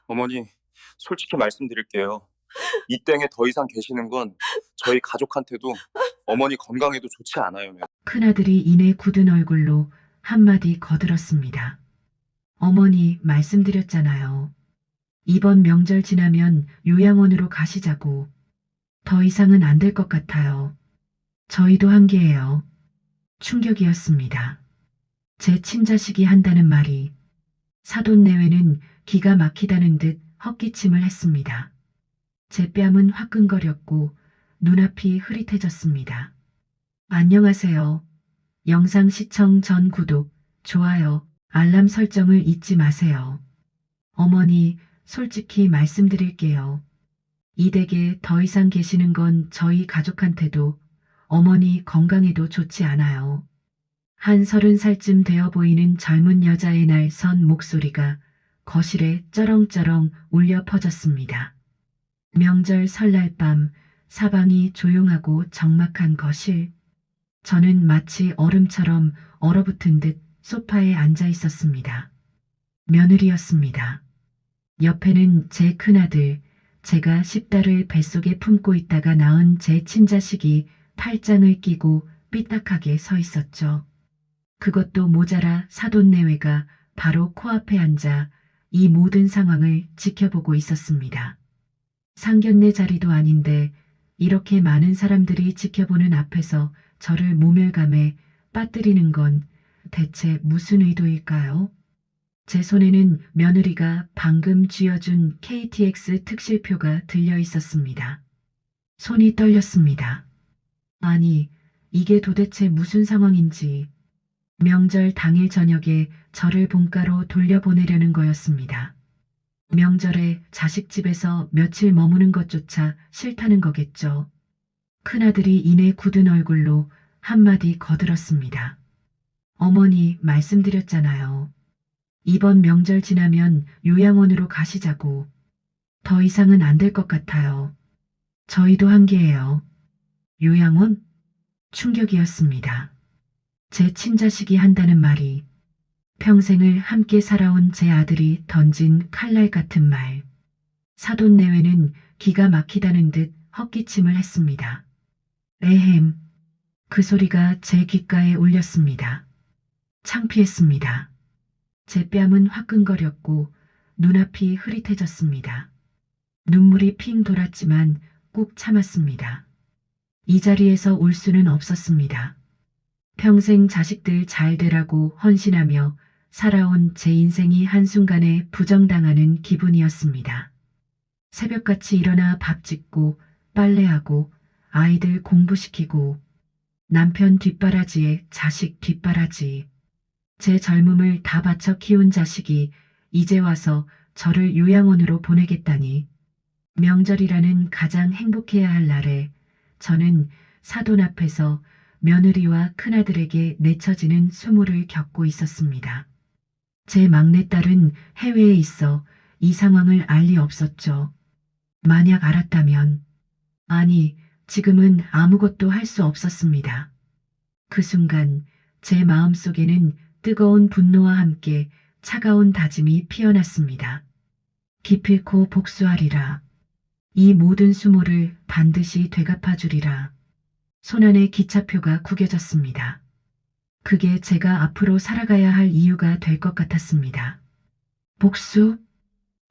어머니, 솔직히 말씀드릴게요. 이 땡에 더 이상 계시는 건 저희 가족한테도 어머니 건강에도 좋지 않아요. 큰아들이 이내 굳은 얼굴로 한마디 거들었습니다. 어머니 말씀드렸잖아요. 이번 명절 지나면 요양원으로 가시자고. 더 이상은 안 될 것 같아요. 저희도 한계예요. 충격이었습니다. 제 친자식이 한다는 말이 사돈 내외는 기가 막히다는 듯 헛기침을 했습니다. 제 뺨은 화끈거렸고 눈앞이 흐릿해졌습니다. 안녕하세요. 영상 시청 전 구독, 좋아요, 알람 설정을 잊지 마세요. 어머니, 솔직히 말씀드릴게요. 이 댁에 더 이상 계시는 건 저희 가족한테도 어머니 건강에도 좋지 않아요. 한 30살쯤 되어 보이는 젊은 여자의 날선 목소리가 거실에 쩌렁쩌렁 울려 퍼졌습니다. 명절 설날 밤 사방이 조용하고 적막한 거실. 저는 마치 얼음처럼 얼어붙은 듯 소파에 앉아 있었습니다. 며느리였습니다. 옆에는 제 큰아들, 제가 10달을 뱃속에 품고 있다가 낳은 제 친자식이 팔짱을 끼고 삐딱하게 서 있었죠. 그것도 모자라 사돈 내외가 바로 코앞에 앉아 이 모든 상황을 지켜보고 있었습니다. 상견례 자리도 아닌데 이렇게 많은 사람들이 지켜보는 앞에서 저를 모멸감에 빠뜨리는 건 대체 무슨 의도일까요? 제 손에는 며느리가 방금 쥐어준 KTX 특실표가 들려 있었습니다. 손이 떨렸습니다. 아니, 이게 도대체 무슨 상황인지. 명절 당일 저녁에 저를 본가로 돌려보내려는 거였습니다. 명절에 자식 집에서 며칠 머무는 것조차 싫다는 거겠죠. 큰아들이 이내 굳은 얼굴로 한마디 거들었습니다. 어머니 말씀드렸잖아요. 이번 명절 지나면 요양원으로 가시자고. 더 이상은 안 될 것 같아요. 저희도 한계예요. 요양원? 충격이었습니다. 제 친자식이 한다는 말이 평생을 함께 살아온 제 아들이 던진 칼날 같은 말. 사돈 내외는 기가 막히다는 듯 헛기침을 했습니다. 에헴. 그 소리가 제 귓가에 울렸습니다. 창피했습니다. 제 뺨은 화끈거렸고 눈앞이 흐릿해졌습니다. 눈물이 핑 돌았지만 꾹 참았습니다. 이 자리에서 울 수는 없었습니다. 평생 자식들 잘 되라고 헌신하며 살아온 제 인생이 한순간에 부정당하는 기분이었습니다. 새벽같이 일어나 밥 짓고 빨래하고 아이들 공부시키고 남편 뒷바라지에 자식 뒷바라지. 제 젊음을 다 바쳐 키운 자식이 이제 와서 저를 요양원으로 보내겠다니. 명절이라는 가장 행복해야 할 날에 저는 사돈 앞에서 며느리와 큰아들에게 내쳐지는 수모를 겪고 있었습니다. 제 막내딸은 해외에 있어 이 상황을 알 리 없었죠. 만약 알았다면, 아니, 지금은 아무것도 할 수 없었습니다. 그 순간 제 마음속에는 뜨거운 분노와 함께 차가운 다짐이 피어났습니다. 기필코 복수하리라. 이 모든 수모를 반드시 되갚아주리라. 손안에 기차표가 구겨졌습니다. 그게 제가 앞으로 살아가야 할 이유가 될 것 같았습니다. 복수?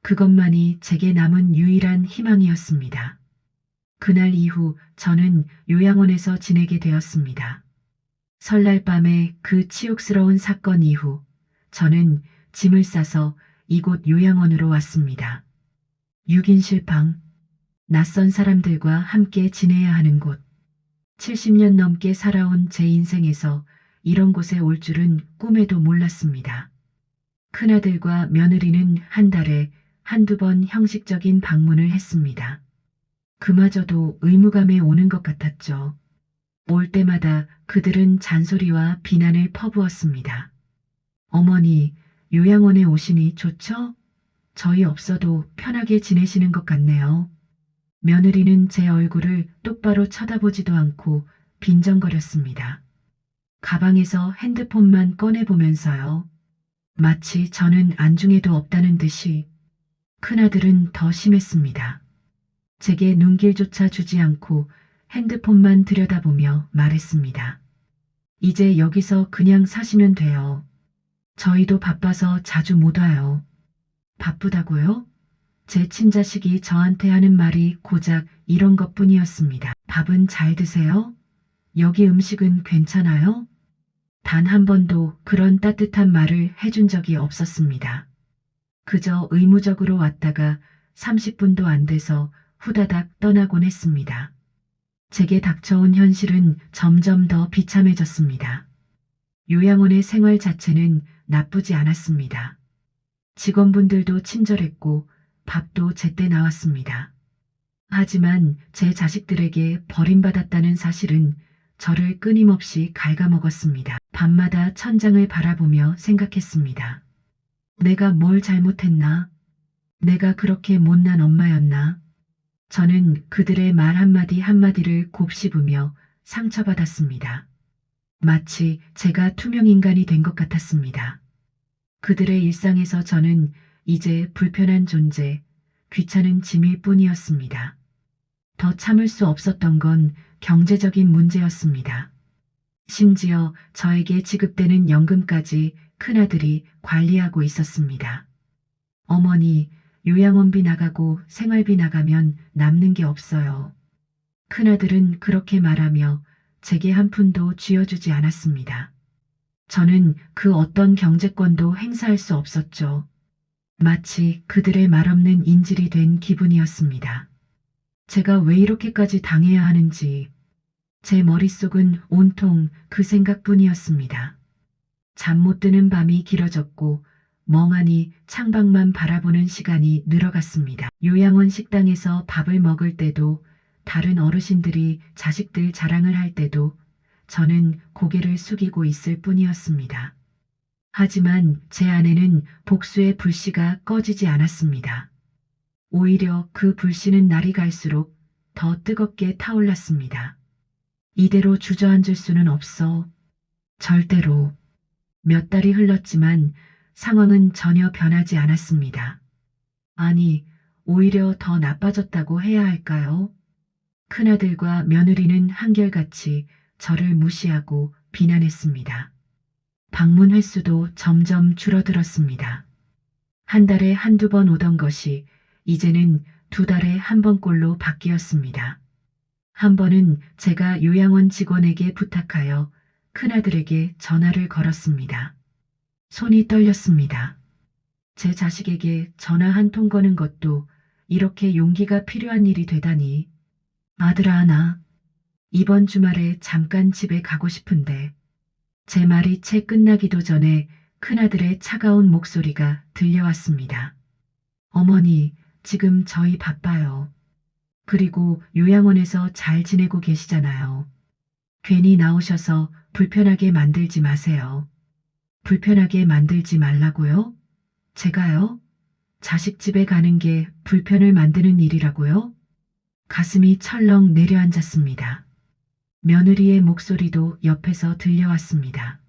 그것만이 제게 남은 유일한 희망이었습니다. 그날 이후 저는 요양원에서 지내게 되었습니다. 설날 밤에 그 치욕스러운 사건 이후 저는 짐을 싸서 이곳 요양원으로 왔습니다. 6인실 방, 낯선 사람들과 함께 지내야 하는 곳. 70년 넘게 살아온 제 인생에서 이런 곳에 올 줄은 꿈에도 몰랐습니다. 큰아들과 며느리는 한 달에 한두 번 형식적인 방문을 했습니다. 그마저도 의무감에 오는 것 같았죠. 올 때마다 그들은 잔소리와 비난을 퍼부었습니다. 어머니, 요양원에 오시니 좋죠? 저희 없어도 편하게 지내시는 것 같네요. 며느리는 제 얼굴을 똑바로 쳐다보지도 않고 빈정거렸습니다. 가방에서 핸드폰만 꺼내보면서요. 마치 저는 안중에도 없다는 듯이. 큰아들은 더 심했습니다. 제게 눈길조차 주지 않고 핸드폰만 들여다보며 말했습니다. 이제 여기서 그냥 사시면 돼요. 저희도 바빠서 자주 못 와요. 바쁘다고요? 제 친자식이 저한테 하는 말이 고작 이런 것뿐이었습니다. 밥은 잘 드세요? 여기 음식은 괜찮아요? 단 한 번도 그런 따뜻한 말을 해준 적이 없었습니다. 그저 의무적으로 왔다가 30분도 안 돼서 후다닥 떠나곤 했습니다. 제게 닥쳐온 현실은 점점 더 비참해졌습니다. 요양원의 생활 자체는 나쁘지 않았습니다. 직원분들도 친절했고 밥도 제때 나왔습니다. 하지만 제 자식들에게 버림받았다는 사실은 저를 끊임없이 갉아먹었습니다. 밤마다 천장을 바라보며 생각했습니다. 내가 뭘 잘못했나? 내가 그렇게 못난 엄마였나? 저는 그들의 말 한마디 한마디를 곱씹으며 상처받았습니다. 마치 제가 투명인간이 된 것 같았습니다. 그들의 일상에서 저는 이제 불편한 존재, 귀찮은 짐일 뿐이었습니다. 더 참을 수 없었던 건 경제적인 문제였습니다. 심지어 저에게 지급되는 연금까지 큰아들이 관리하고 있었습니다. 어머니, 요양원비 나가고 생활비 나가면 남는 게 없어요. 큰아들은 그렇게 말하며 제게 한 푼도 쥐어주지 않았습니다. 저는 그 어떤 경제권도 행사할 수 없었죠. 마치 그들의 말없는 인질이 된 기분이었습니다. 제가 왜 이렇게까지 당해야 하는지 제 머릿속은 온통 그 생각뿐이었습니다. 잠 못 드는 밤이 길어졌고 멍하니 창밖만 바라보는 시간이 늘어갔습니다. 요양원 식당에서 밥을 먹을 때도 다른 어르신들이 자식들 자랑을 할 때도 저는 고개를 숙이고 있을 뿐이었습니다. 하지만 제 안에는 복수의 불씨가 꺼지지 않았습니다. 오히려 그 불씨는 날이 갈수록 더 뜨겁게 타올랐습니다. 이대로 주저앉을 수는 없어. 절대로. 몇 달이 흘렀지만 상황은 전혀 변하지 않았습니다. 아니, 오히려 더 나빠졌다고 해야 할까요? 큰아들과 며느리는 한결같이 저를 무시하고 비난했습니다. 방문 횟수도 점점 줄어들었습니다. 한 달에 한두 번 오던 것이 이제는 두 달에 한 번꼴로 바뀌었습니다. 한 번은 제가 요양원 직원에게 부탁하여 큰아들에게 전화를 걸었습니다. 손이 떨렸습니다. 제 자식에게 전화 한 통 거는 것도 이렇게 용기가 필요한 일이 되다니. 아들아, 나 이번 주말에 잠깐 집에 가고 싶은데. 제 말이 채 끝나기도 전에 큰아들의 차가운 목소리가 들려왔습니다. 어머니, 지금 저희 바빠요. 그리고 요양원에서 잘 지내고 계시잖아요. 괜히 나오셔서 불편하게 만들지 마세요. 불편하게 만들지 말라고요? 제가요? 자식 집에 가는 게 불편을 만드는 일이라고요? 가슴이 철렁 내려앉았습니다. 며느리의 목소리도 옆에서 들려왔습니다.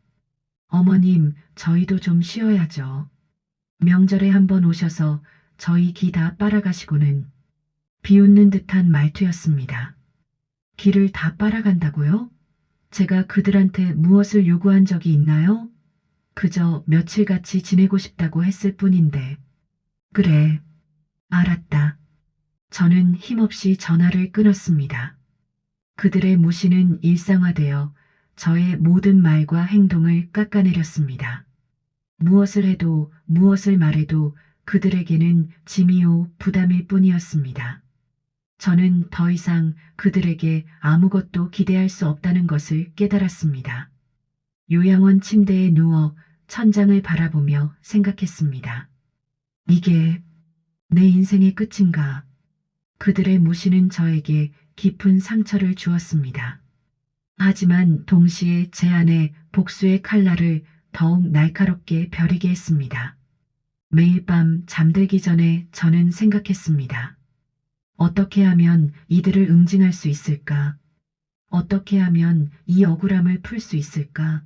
어머님, 저희도 좀 쉬어야죠. 명절에 한번 오셔서 저희 기 다 빨아가시고는. 비웃는 듯한 말투였습니다. 기를 다 빨아간다고요? 제가 그들한테 무엇을 요구한 적이 있나요? 그저 며칠 같이 지내고 싶다고 했을 뿐인데. 그래, 알았다. 저는 힘없이 전화를 끊었습니다. 그들의 무시는 일상화되어 저의 모든 말과 행동을 깎아내렸습니다. 무엇을 해도 무엇을 말해도 그들에게는 짐이요 부담일 뿐이었습니다. 저는 더 이상 그들에게 아무것도 기대할 수 없다는 것을 깨달았습니다. 요양원 침대에 누워 천장을 바라보며 생각했습니다. 이게 내 인생의 끝인가? 그들의 무시는 저에게 깊은 상처를 주었습니다. 하지만 동시에 제 안에 복수의 칼날을 더욱 날카롭게 벼리게 했습니다. 매일 밤 잠들기 전에 저는 생각했습니다. 어떻게 하면 이들을 응징할 수 있을까? 어떻게 하면 이 억울함을 풀 수 있을까?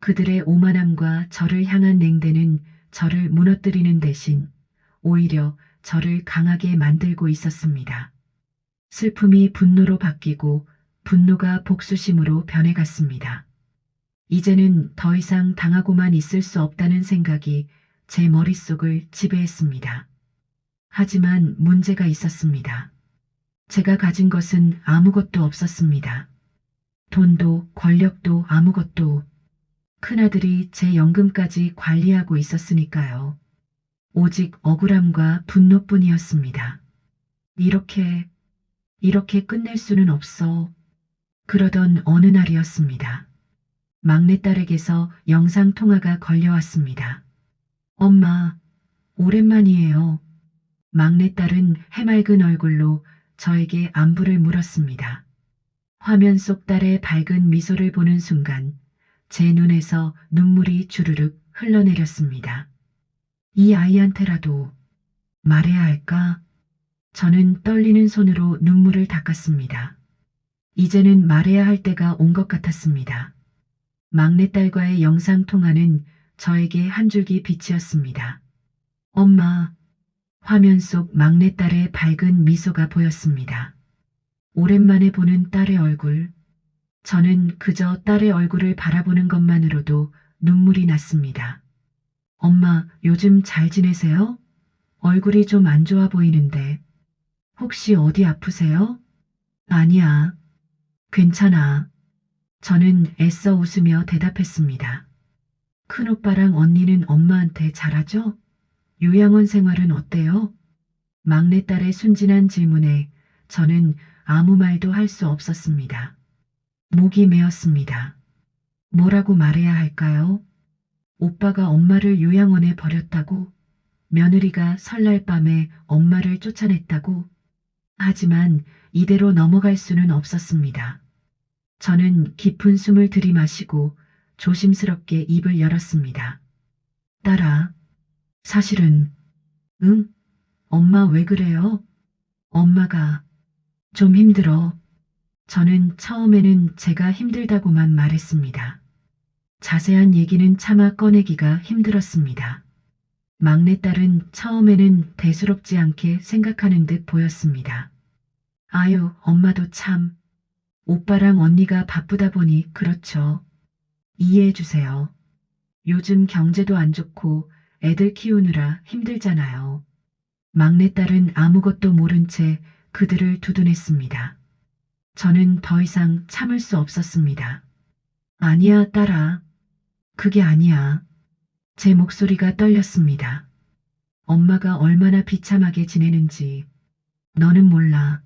그들의 오만함과 저를 향한 냉대는 저를 무너뜨리는 대신 오히려 저를 강하게 만들고 있었습니다. 슬픔이 분노로 바뀌고 분노가 복수심으로 변해갔습니다. 이제는 더 이상 당하고만 있을 수 없다는 생각이 제 머릿속을 지배했습니다. 하지만 문제가 있었습니다. 제가 가진 것은 아무것도 없었습니다. 돈도 권력도 아무것도. 큰아들이 제 연금까지 관리하고 있었으니까요. 오직 억울함과 분노뿐이었습니다. 이렇게 끝낼 수는 없어. 그러던 어느 날이었습니다. 막내딸에게서 영상통화가 걸려왔습니다. 엄마, 오랜만이에요. 막내딸은 해맑은 얼굴로 저에게 안부를 물었습니다. 화면 속 딸의 밝은 미소를 보는 순간 제 눈에서 눈물이 주르륵 흘러내렸습니다. 이 아이한테라도 말해야 할까? 저는 떨리는 손으로 눈물을 닦았습니다. 이제는 말해야 할 때가 온 것 같았습니다. 막내딸과의 영상통화는 저에게 한 줄기 빛이었습니다. 엄마, 화면 속 막내딸의 밝은 미소가 보였습니다. 오랜만에 보는 딸의 얼굴. 저는 그저 딸의 얼굴을 바라보는 것만으로도 눈물이 났습니다. 엄마, 요즘 잘 지내세요? 얼굴이 좀 안 좋아 보이는데. 혹시 어디 아프세요? 아니야. 괜찮아. 저는 애써 웃으며 대답했습니다. 큰오빠랑 언니는 엄마한테 잘하죠? 요양원 생활은 어때요? 막내딸의 순진한 질문에 저는 아무 말도 할 수 없었습니다. 목이 메었습니다. 뭐라고 말해야 할까요? 오빠가 엄마를 요양원에 버렸다고? 며느리가 설날 밤에 엄마를 쫓아냈다고? 하지만 이대로 넘어갈 수는 없었습니다. 저는 깊은 숨을 들이마시고 조심스럽게 입을 열었습니다. 딸아, 사실은, 응? 엄마 왜 그래요? 엄마가 좀 힘들어. 저는 처음에는 제가 힘들다고만 말했습니다. 자세한 얘기는 차마 꺼내기가 힘들었습니다. 막내딸은 처음에는 대수롭지 않게 생각하는 듯 보였습니다. 아유, 엄마도 참. 오빠랑 언니가 바쁘다 보니 그렇죠. 이해해 주세요. 요즘 경제도 안 좋고 애들 키우느라 힘들잖아요. 막내딸은 아무것도 모른 채 그들을 두둔했습니다. 저는 더 이상 참을 수 없었습니다. 아니야, 딸아. 그게 아니야. 제 목소리가 떨렸습니다. 엄마가 얼마나 비참하게 지내는지 너는 몰라.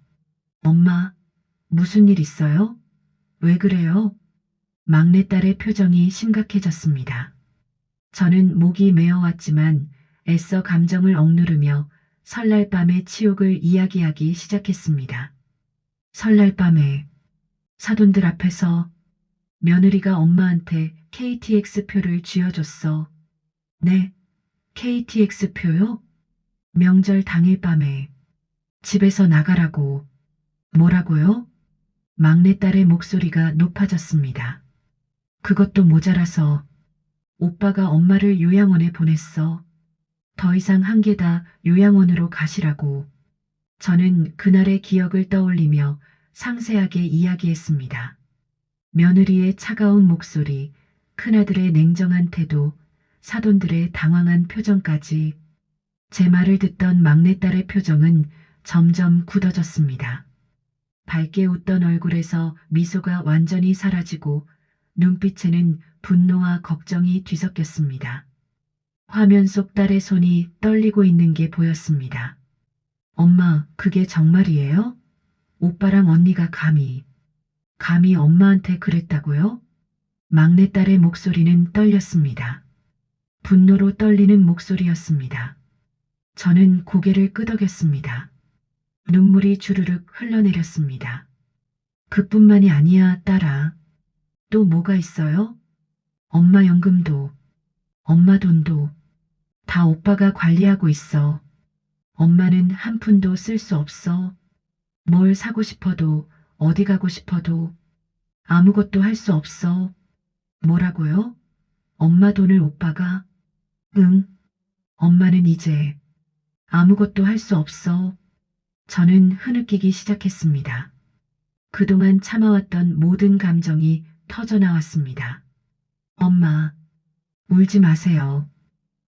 엄마, 무슨 일 있어요? 왜 그래요? 막내딸의 표정이 심각해졌습니다. 저는 목이 메어왔지만 애써 감정을 억누르며 설날 밤의 치욕을 이야기하기 시작했습니다. 설날 밤에 사돈들 앞에서 며느리가 엄마한테 KTX 표를 쥐어줬어. 네, KTX 표요? 명절 당일 밤에 집에서 나가라고. 뭐라고요? 막내딸의 목소리가 높아졌습니다. 그것도 모자라서 오빠가 엄마를 요양원에 보냈어. 더 이상 한 개 다 요양원으로 가시라고. 저는 그날의 기억을 떠올리며 상세하게 이야기했습니다. 며느리의 차가운 목소리, 큰아들의 냉정한 태도, 사돈들의 당황한 표정까지. 제 말을 듣던 막내딸의 표정은 점점 굳어졌습니다. 밝게 웃던 얼굴에서 미소가 완전히 사라지고 눈빛에는 분노와 걱정이 뒤섞였습니다. 화면 속 딸의 손이 떨리고 있는 게 보였습니다. 엄마, 그게 정말이에요? 오빠랑 언니가 감히 엄마한테 그랬다고요? 막내딸의 목소리는 떨렸습니다. 분노로 떨리는 목소리였습니다. 저는 고개를 끄덕였습니다. 눈물이 주르륵 흘러내렸습니다. 그뿐만이 아니야, 딸아. 또 뭐가 있어요? 엄마 연금도, 엄마 돈도 다 오빠가 관리하고 있어. 엄마는 한 푼도 쓸 수 없어. 뭘 사고 싶어도 어디 가고 싶어도 아무것도 할 수 없어. 뭐라고요? 엄마 돈을 오빠가? 응. 엄마는 이제 아무것도 할 수 없어. 저는 흐느끼기 시작했습니다. 그동안 참아왔던 모든 감정이 터져나왔습니다. 엄마, 울지 마세요.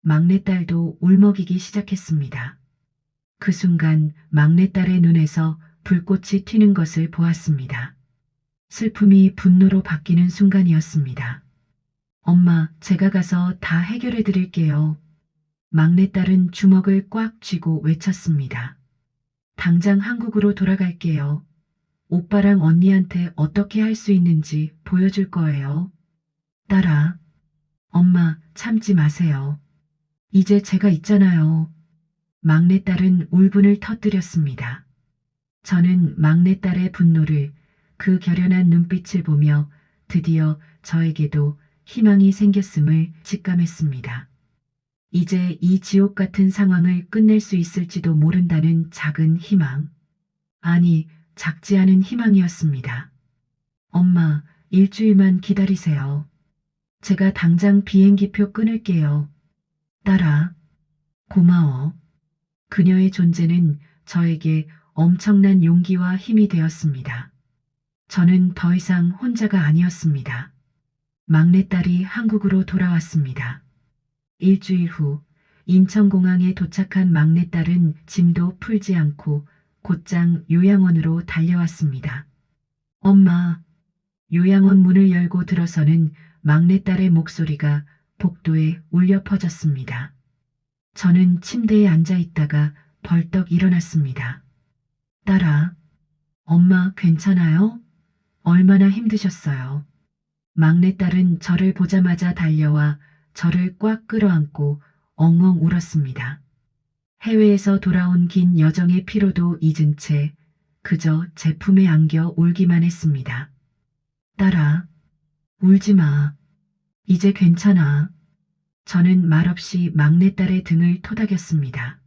막내딸도 울먹이기 시작했습니다. 그 순간 막내딸의 눈에서 불꽃이 튀는 것을 보았습니다. 슬픔이 분노로 바뀌는 순간이었습니다. 엄마, 제가 가서 다 해결해 드릴게요. 막내딸은 주먹을 꽉 쥐고 외쳤습니다. 당장 한국으로 돌아갈게요. 오빠랑 언니한테 어떻게 할 수 있는지 보여줄 거예요. 딸아, 엄마, 참지 마세요. 이제 제가 있잖아요. 막내딸은 울분을 터뜨렸습니다. 저는 막내딸의 분노를, 그 결연한 눈빛을 보며 드디어 저에게도 희망이 생겼음을 직감했습니다. 이제 이 지옥 같은 상황을 끝낼 수 있을지도 모른다는 작은 희망. 아니, 작지 않은 희망이었습니다. 엄마, 일주일만 기다리세요. 제가 당장 비행기표 끊을게요. 딸아, 고마워. 그녀의 존재는 저에게 엄청난 용기와 힘이 되었습니다. 저는 더 이상 혼자가 아니었습니다. 막내딸이 한국으로 돌아왔습니다. 일주일 후 인천공항에 도착한 막내딸은 짐도 풀지 않고 곧장 요양원으로 달려왔습니다. 엄마, 요양원 문을 열고 들어서는 막내딸의 목소리가 복도에 울려 퍼졌습니다. 저는 침대에 앉아 있다가 벌떡 일어났습니다. 딸아, 엄마 괜찮아요? 얼마나 힘드셨어요? 막내딸은 저를 보자마자 달려와 저를 꽉 끌어안고 엉엉 울었습니다. 해외에서 돌아온 긴 여정의 피로도 잊은 채 그저 제 품에 안겨 울기만 했습니다. 딸아, 울지 마. 이제 괜찮아. 저는 말없이 막내딸의 등을 토닥였습니다.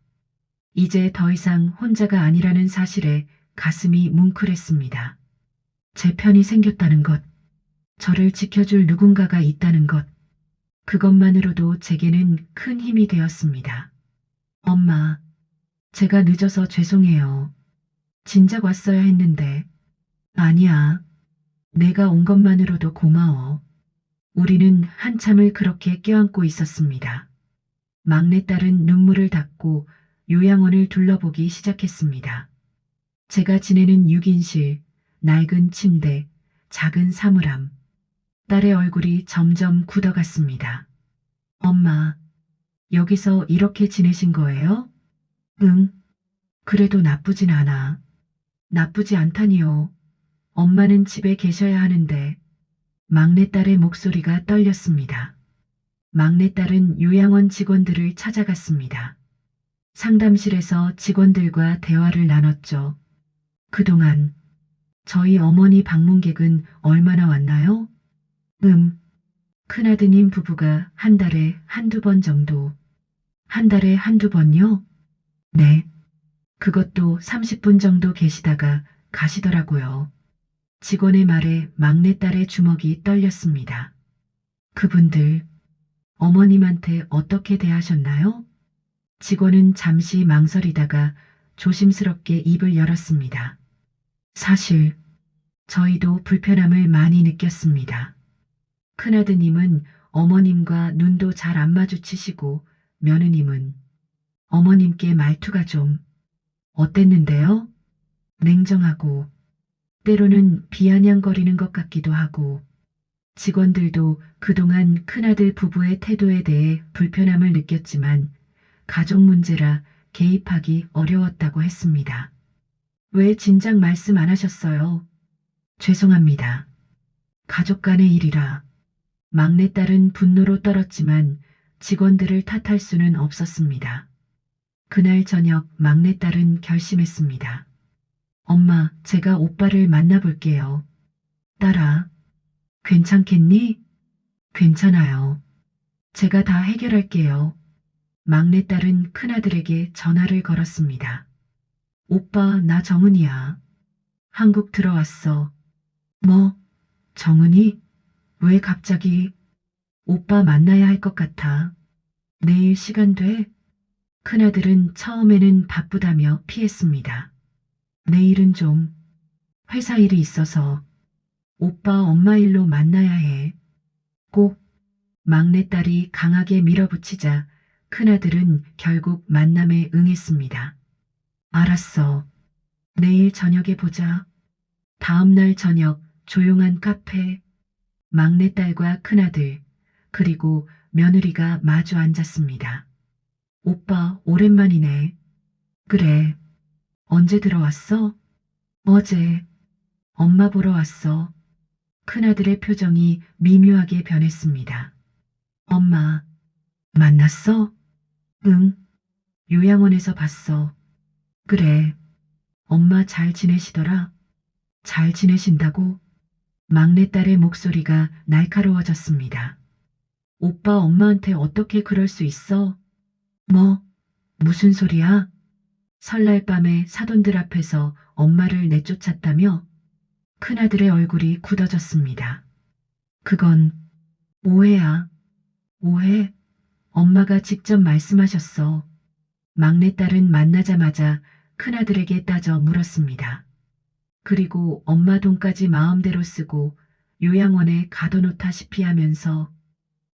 이제 더 이상 혼자가 아니라는 사실에 가슴이 뭉클했습니다. 제 편이 생겼다는 것, 저를 지켜줄 누군가가 있다는 것, 그것만으로도 제게는 큰 힘이 되었습니다. 엄마, 제가 늦어서 죄송해요. 진작 왔어야 했는데. 아니야. 내가 온 것만으로도 고마워. 우리는 한참을 그렇게 껴안고 있었습니다. 막내딸은 눈물을 닦고 요양원을 둘러보기 시작했습니다. 제가 지내는 6인실, 낡은 침대, 작은 사물함. 딸의 얼굴이 점점 굳어갔습니다. 엄마, 여기서 이렇게 지내신 거예요? 응. 그래도 나쁘진 않아. 나쁘지 않다니요. 엄마는 집에 계셔야 하는데. 막내딸의 목소리가 떨렸습니다. 막내딸은 요양원 직원들을 찾아갔습니다. 상담실에서 직원들과 대화를 나눴죠. 그동안 저희 어머니 방문객은 얼마나 왔나요? 큰아드님 부부가 한 달에 한두 번 정도. 한 달에 한두 번요? 네. 그것도 30분 정도 계시다가 가시더라고요. 직원의 말에 막내딸의 주먹이 떨렸습니다. 그분들, 어머님한테 어떻게 대하셨나요? 직원은 잠시 망설이다가 조심스럽게 입을 열었습니다. 사실, 저희도 불편함을 많이 느꼈습니다. 큰아드님은 어머님과 눈도 잘 안 마주치시고 며느님은 어머님께 말투가 좀 어땠는데요? 냉정하고 때로는 비아냥거리는 것 같기도 하고 직원들도 그동안 큰아들 부부의 태도에 대해 불편함을 느꼈지만 가족 문제라 개입하기 어려웠다고 했습니다. 왜 진작 말씀 안 하셨어요? 죄송합니다. 가족 간의 일이라. 막내딸은 분노로 떨었지만 직원들을 탓할 수는 없었습니다. 그날 저녁 막내딸은 결심했습니다. 엄마, 제가 오빠를 만나볼게요. 딸아, 괜찮겠니? 괜찮아요. 제가 다 해결할게요. 막내딸은 큰아들에게 전화를 걸었습니다. 오빠, 나 정은이야. 한국 들어왔어. 뭐? 정은이? 왜 갑자기? 오빠 만나야 할 것 같아. 내일 시간 돼? 큰아들은 처음에는 바쁘다며 피했습니다. 내일은 좀 회사 일이 있어서 오빠 엄마 일로 만나야 해. 꼭 막내딸이 강하게 밀어붙이자 큰아들은 결국 만남에 응했습니다. 알았어. 내일 저녁에 보자. 다음 날 저녁 조용한 카페, 막내딸과 큰아들, 그리고 며느리가 마주 앉았습니다. 오빠, 오랜만이네. 그래. 언제 들어왔어? 어제. 엄마 보러 왔어. 큰아들의 표정이 미묘하게 변했습니다. 엄마, 만났어? 응. 요양원에서 봤어. 그래. 엄마 잘 지내시더라? 잘 지내신다고? 막내딸의 목소리가 날카로워졌습니다. 오빠 엄마한테 어떻게 그럴 수 있어? 뭐, 무슨 소리야? 설날 밤에 사돈들 앞에서 엄마를 내쫓았다며? 큰아들의 얼굴이 굳어졌습니다. 그건 오해야. 오해? 엄마가 직접 말씀하셨어. 막내딸은 만나자마자 큰아들에게 따져 물었습니다. 그리고 엄마 돈까지 마음대로 쓰고 요양원에 가둬놓다시피 하면서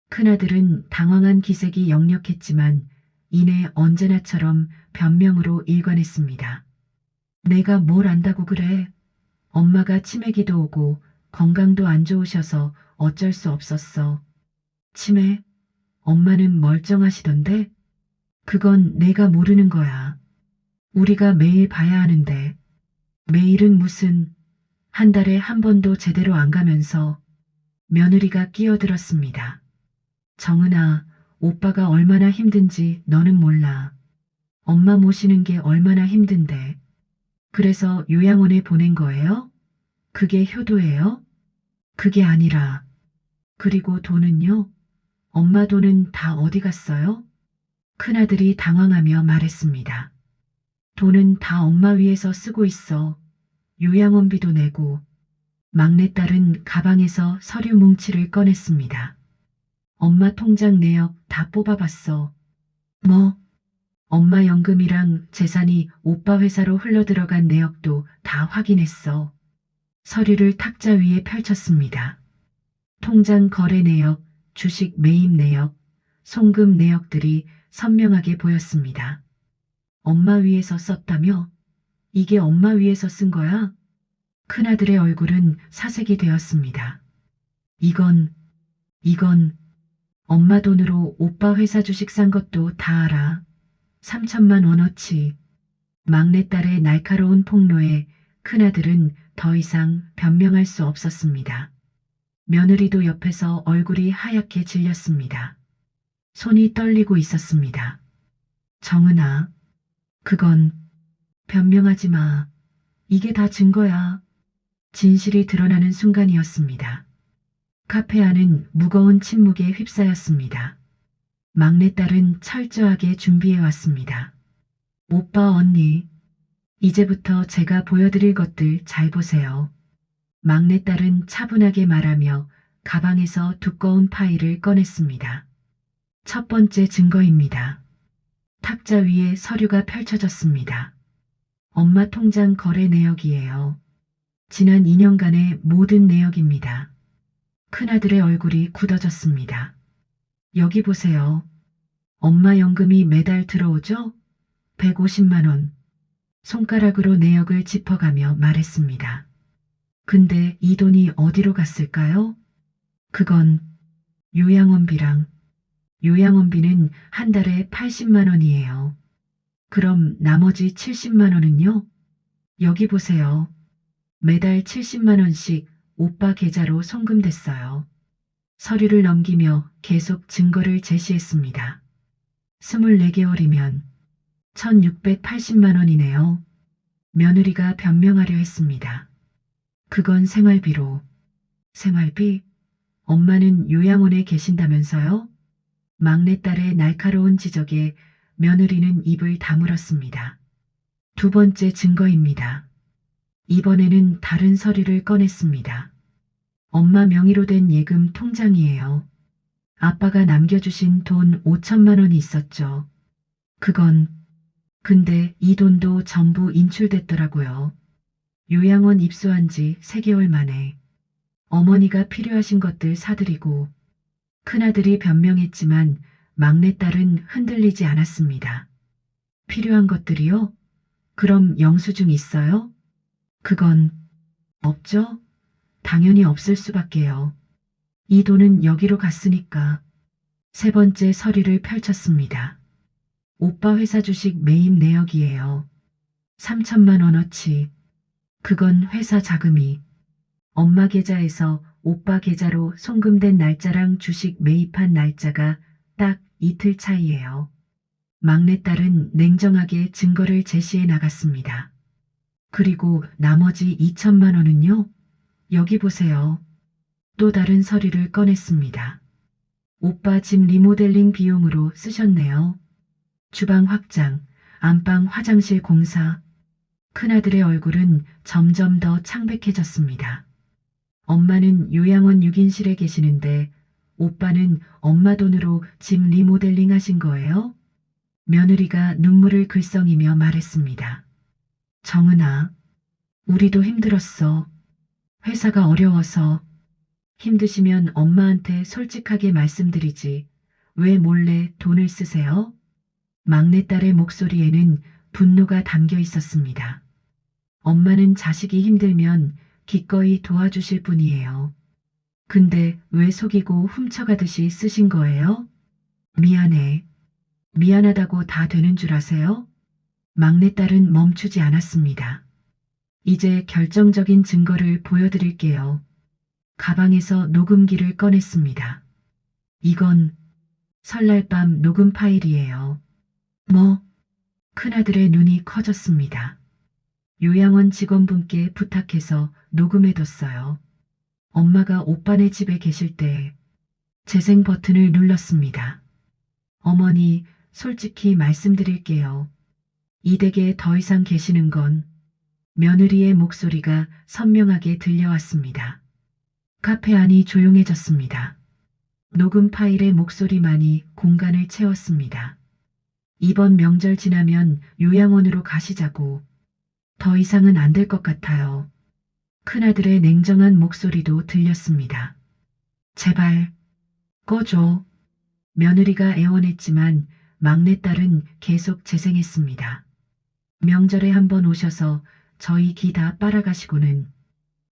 큰아들은 당황한 기색이 역력했지만 이내 언제나처럼 변명으로 일관했습니다. 내가 뭘 안다고 그래. 엄마가 치매기도 오고 건강도 안 좋으셔서 어쩔 수 없었어. 치매? 엄마는 멀쩡하시던데? 그건 내가 모르는 거야. 우리가 매일 봐야 하는데. 매일은 무슨 한 달에 한 번도 제대로 안 가면서 며느리가 끼어들었습니다. 정은아, 오빠가 얼마나 힘든지 너는 몰라. 엄마 모시는 게 얼마나 힘든데. 그래서 요양원에 보낸 거예요? 그게 효도예요? 그게 아니라. 그리고 돈은요? 엄마 돈은 다 어디 갔어요? 큰아들이 당황하며 말했습니다. 돈은 다 엄마 위해서 쓰고 있어. 요양원비도 내고. 막내딸은 가방에서 서류 뭉치를 꺼냈습니다. 엄마 통장 내역 다 뽑아봤어. 뭐? 엄마 연금이랑 재산이 오빠 회사로 흘러들어간 내역도 다 확인했어. 서류를 탁자 위에 펼쳤습니다. 통장 거래 내역, 주식 매입 내역, 송금 내역들이 선명하게 보였습니다. 엄마 위해서 썼다며? 이게 엄마 위해서 쓴 거야? 큰아들의 얼굴은 사색이 되었습니다. 이건 엄마 돈으로 오빠 회사 주식 산 것도 다 알아. 3천만 원어치. 막내딸의 날카로운 폭로에 큰아들은 더 이상 변명할 수 없었습니다. 며느리도 옆에서 얼굴이 하얗게 질렸습니다. 손이 떨리고 있었습니다. 정은아, 그건 변명하지 마. 이게 다 증거야. 진실이 드러나는 순간이었습니다. 카페 안은 무거운 침묵에 휩싸였습니다. 막내딸은 철저하게 준비해왔습니다. 오빠 언니, 이제부터 제가 보여드릴 것들 잘 보세요. 막내딸은 차분하게 말하며 가방에서 두꺼운 파일을 꺼냈습니다. 첫 번째 증거입니다. 탁자 위에 서류가 펼쳐졌습니다. 엄마 통장 거래 내역이에요. 지난 2년간의 모든 내역입니다. 큰아들의 얼굴이 굳어졌습니다. 여기 보세요. 엄마 연금이 매달 들어오죠? 150만 원. 손가락으로 내역을 짚어가며 말했습니다. 근데 이 돈이 어디로 갔을까요? 그건 요양원비랑. 요양원비는 한 달에 80만 원이에요. 그럼 나머지 70만 원은요? 여기 보세요. 매달 70만 원씩 오빠 계좌로 송금됐어요. 서류를 넘기며 계속 증거를 제시했습니다. 24개월이면 1680만 원이네요. 며느리가 변명하려 했습니다. 그건 생활비로. 생활비? 엄마는 요양원에 계신다면서요? 막내딸의 날카로운 지적에 며느리는 입을 다물었습니다. 두 번째 증거입니다. 이번에는 다른 서류를 꺼냈습니다. 엄마 명의로 된 예금 통장이에요. 아빠가 남겨주신 돈 5천만 원이 있었죠. 그건, 근데 이 돈도 전부 인출됐더라고요. 요양원 입소한 지 3개월 만에 어머니가 필요하신 것들 사드리고 큰아들이 변명했지만 막내딸은 흔들리지 않았습니다. 필요한 것들이요? 그럼 영수증 있어요? 그건 없죠? 당연히 없을 수밖에요. 이 돈은 여기로 갔으니까. 3번째 서류를 펼쳤습니다. 오빠 회사 주식 매입 내역이에요. 3천만 원어치. 그건 회사 자금이 엄마 계좌에서 오빠 계좌로 송금된 날짜랑 주식 매입한 날짜가 딱 이틀 차이예요. 막내딸은 냉정하게 증거를 제시해 나갔습니다. 그리고 나머지 2천만 원은요? 여기 보세요. 또 다른 서류를 꺼냈습니다. 오빠 집 리모델링 비용으로 쓰셨네요. 주방 확장, 안방 화장실 공사. 큰아들의 얼굴은 점점 더 창백해졌습니다. 엄마는 요양원 6인실에 계시는데 오빠는 엄마 돈으로 집 리모델링 하신 거예요? 며느리가 눈물을 글썽이며 말했습니다. 정은아, 우리도 힘들었어. 회사가 어려워서. 힘드시면 엄마한테 솔직하게 말씀드리지. 왜 몰래 돈을 쓰세요? 막내딸의 목소리에는 분노가 담겨 있었습니다. 엄마는 자식이 힘들면 기꺼이 도와주실 분이에요. 근데 왜 속이고 훔쳐가듯이 쓰신 거예요? 미안해. 미안하다고 다 되는 줄 아세요? 막내딸은 멈추지 않았습니다. 이제 결정적인 증거를 보여드릴게요. 가방에서 녹음기를 꺼냈습니다. 이건 설날 밤 녹음 파일이에요. 뭐? 큰아들의 눈이 커졌습니다. 요양원 직원분께 부탁해서 녹음해뒀어요. 엄마가 오빠네 집에 계실 때 재생 버튼을 눌렀습니다. 어머니, 솔직히 말씀드릴게요. 이 댁에 더 이상 계시는 건 며느리의 목소리가 선명하게 들려왔습니다. 카페 안이 조용해졌습니다. 녹음 파일의 목소리만이 공간을 채웠습니다. 이번 명절 지나면 요양원으로 가시자고. 더 이상은 안 될 것 같아요. 큰아들의 냉정한 목소리도 들렸습니다. 제발 꺼줘. 며느리가 애원했지만 막내딸은 계속 재생했습니다. 명절에 한번 오셔서 저희 기 다 빨아가시고는.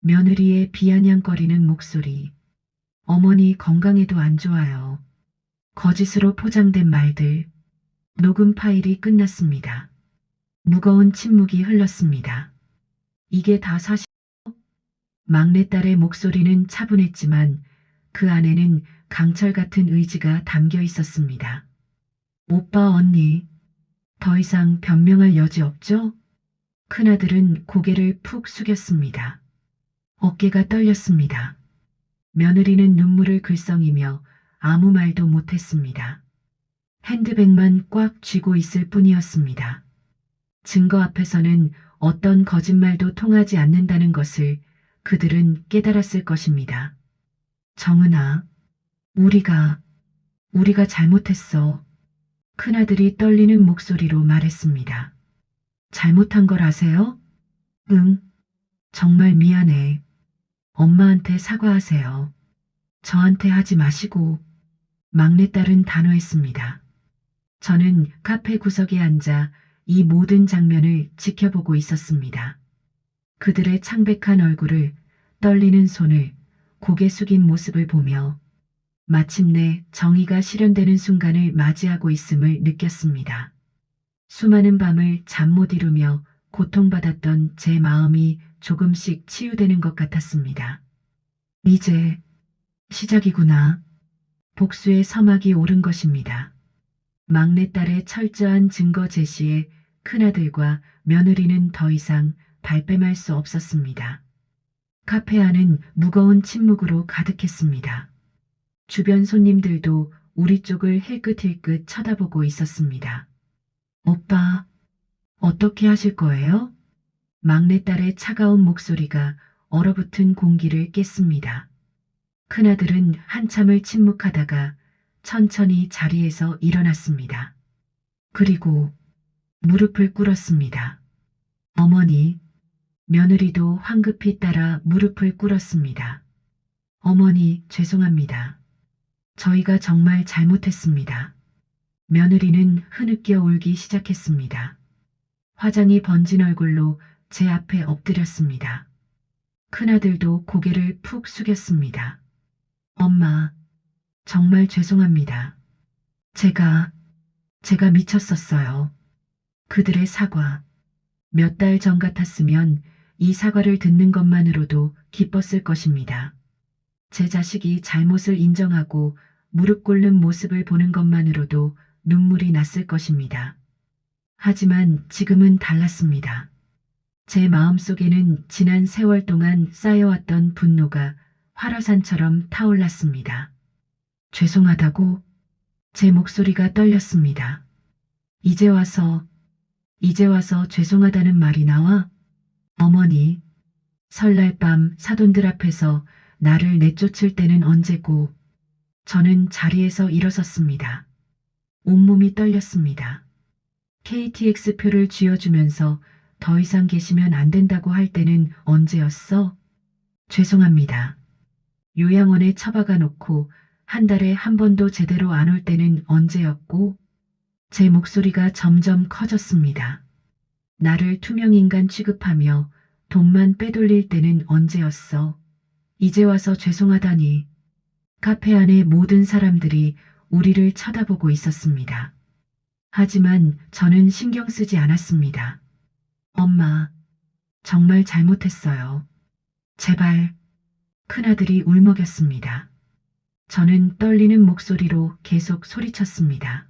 며느리의 비아냥거리는 목소리. 어머니 건강에도 안 좋아요. 거짓으로 포장된 말들. 녹음 파일이 끝났습니다. 무거운 침묵이 흘렀습니다. 이게 다 사실. 막내딸의 목소리는 차분했지만 그 안에는 강철 같은 의지가 담겨 있었습니다. 오빠 언니, 더 이상 변명할 여지 없죠? 큰아들은 고개를 푹 숙였습니다. 어깨가 떨렸습니다. 며느리는 눈물을 글썽이며 아무 말도 못했습니다. 핸드백만 꽉 쥐고 있을 뿐이었습니다. 증거 앞에서는 어떤 거짓말도 통하지 않는다는 것을 그들은 깨달았을 것입니다. 정은아, 우리가 잘못했어. 큰아들이 떨리는 목소리로 말했습니다. 잘못한 걸 아세요? 응, 정말 미안해. 엄마한테 사과하세요. 저한테 하지 마시고. 막내딸은 단호했습니다. 저는 카페 구석에 앉아 이 모든 장면을 지켜보고 있었습니다. 그들의 창백한 얼굴을, 떨리는 손을, 고개 숙인 모습을 보며 마침내 정의가 실현되는 순간을 맞이하고 있음을 느꼈습니다. 수많은 밤을 잠 못 이루며 고통받았던 제 마음이 조금씩 치유되는 것 같았습니다. 이제 시작이구나. 복수의 서막이 오른 것입니다. 막내딸의 철저한 증거 제시에 큰아들과 며느리는 더 이상 발뺌할 수 없었습니다. 카페 안은 무거운 침묵으로 가득했습니다. 주변 손님들도 우리 쪽을 힐끗힐끗 쳐다보고 있었습니다. 오빠, 어떻게 하실 거예요? 막내딸의 차가운 목소리가 얼어붙은 공기를 깼습니다. 큰아들은 한참을 침묵하다가 천천히 자리에서 일어났습니다. 그리고 무릎을 꿇었습니다. 어머니, 며느리도 황급히 따라 무릎을 꿇었습니다. 어머니, 죄송합니다. 저희가 정말 잘못했습니다. 며느리는 흐느껴 울기 시작했습니다. 화장이 번진 얼굴로 제 앞에 엎드렸습니다. 큰아들도 고개를 푹 숙였습니다. 엄마, 정말 죄송합니다. 제가 미쳤었어요. 그들의 사과. 몇 달 전 같았으면 이 사과를 듣는 것만으로도 기뻤을 것입니다. 제 자식이 잘못을 인정하고 무릎 꿇는 모습을 보는 것만으로도 눈물이 났을 것입니다. 하지만 지금은 달랐습니다. 제 마음속에는 지난 세월 동안 쌓여왔던 분노가 활화산처럼 타올랐습니다. 죄송하다고 제 목소리가 떨렸습니다. 이제 와서 죄송하다는 말이 나와? 어머니, 설날 밤 사돈들 앞에서 나를 내쫓을 때는 언제고? 저는 자리에서 일어섰습니다. 온몸이 떨렸습니다. KTX 표를 쥐어주면서 더 이상 계시면 안 된다고 할 때는 언제였어? 죄송합니다. 요양원에 처박아 놓고 한 달에 한 번도 제대로 안 올 때는 언제였고? 제 목소리가 점점 커졌습니다. 나를 투명인간 취급하며 돈만 빼돌릴 때는 언제였어? 이제 와서 죄송하다니. 카페 안의 모든 사람들이 우리를 쳐다보고 있었습니다. 하지만 저는 신경 쓰지 않았습니다. 엄마, 정말 잘못했어요. 제발. 큰아들이 울먹였습니다. 저는 떨리는 목소리로 계속 소리쳤습니다.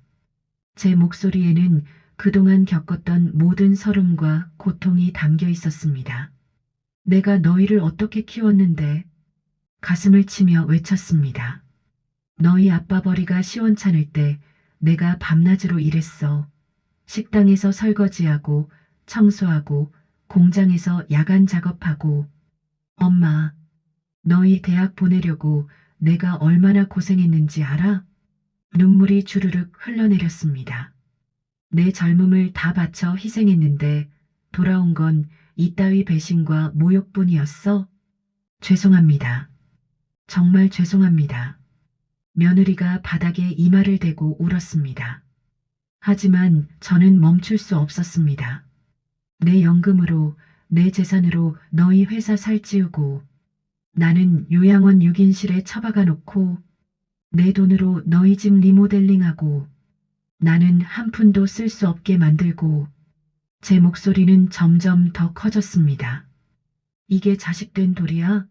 제 목소리에는 그동안 겪었던 모든 서름과 고통이 담겨 있었습니다. 내가 너희를 어떻게 키웠는데? 가슴을 치며 외쳤습니다. 너희 아빠 벌이가 시원찮을 때 내가 밤낮으로 일했어. 식당에서 설거지하고 청소하고 공장에서 야간 작업하고. 엄마, 너희 대학 보내려고 내가 얼마나 고생했는지 알아? 눈물이 주르륵 흘러내렸습니다. 내 젊음을 다 바쳐 희생했는데 돌아온 건 이따위 배신과 모욕뿐이었어? 죄송합니다. 정말 죄송합니다. 며느리가 바닥에 이마를 대고 울었습니다. 하지만 저는 멈출 수 없었습니다. 내 연금으로, 내 재산으로 너희 회사 살찌우고 나는 요양원 6인실에 처박아 놓고 내 돈으로 너희 집 리모델링하고 나는 한 푼도 쓸 수 없게 만들고. 제 목소리는 점점 더 커졌습니다. 이게 자식 된 도리야?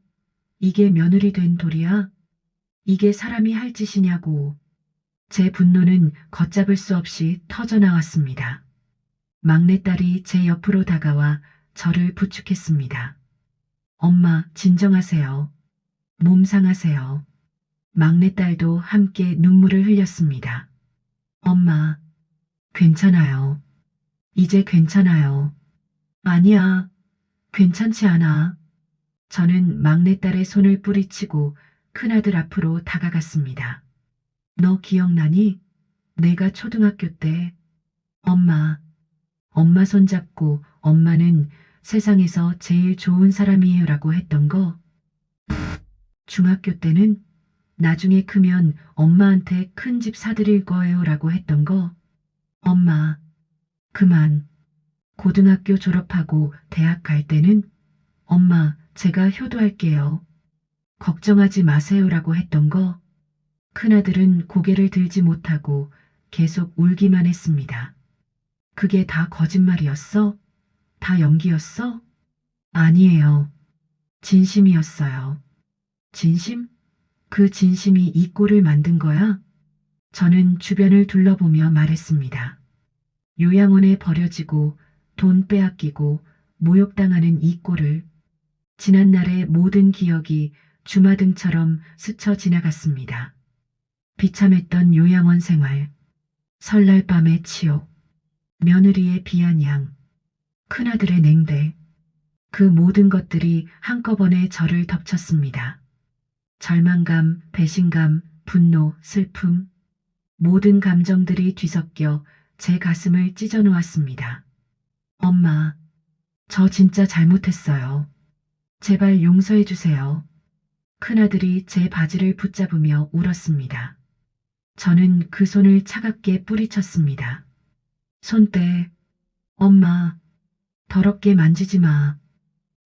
이게 며느리 된 도리야? 이게 사람이 할 짓이냐고. 제 분노는 걷잡을 수 없이 터져나왔습니다. 막내딸이 제 옆으로 다가와 저를 부축했습니다. 엄마, 진정하세요. 몸 상하세요. 막내딸도 함께 눈물을 흘렸습니다. 엄마, 괜찮아요. 이제 괜찮아요. 아니야, 괜찮지 않아. 저는 막내딸의 손을 뿌리치고 큰아들 앞으로 다가갔습니다. 너 기억나니? 내가 초등학교 때 엄마 손잡고 엄마는 세상에서 제일 좋은 사람이에요라고 했던 거. 중학교 때는 나중에 크면 엄마한테 큰 집 사드릴 거예요라고 했던 거. 엄마, 그만. 고등학교 졸업하고 대학 갈 때는 엄마, 제가 효도할게요. 걱정하지 마세요라고 했던 거. 큰아들은 고개를 들지 못하고 계속 울기만 했습니다. 그게 다 거짓말이었어? 다 연기였어? 아니에요. 진심이었어요. 진심? 그 진심이 이 꼴을 만든 거야? 저는 주변을 둘러보며 말했습니다. 요양원에 버려지고 돈 빼앗기고 모욕당하는 이 꼴을. 지난날의 모든 기억이 주마등처럼 스쳐 지나갔습니다. 비참했던 요양원 생활, 설날 밤의 치욕, 며느리의 비아냥, 큰아들의 냉대, 그 모든 것들이 한꺼번에 저를 덮쳤습니다. 절망감, 배신감, 분노, 슬픔, 모든 감정들이 뒤섞여 제 가슴을 찢어 놓았습니다. 엄마, 저 진짜 잘못했어요. 제발 용서해 주세요. 큰아들이 제 바지를 붙잡으며 울었습니다. 저는 그 손을 차갑게 뿌리쳤습니다. 손 떼. 엄마, 더럽게 만지지 마.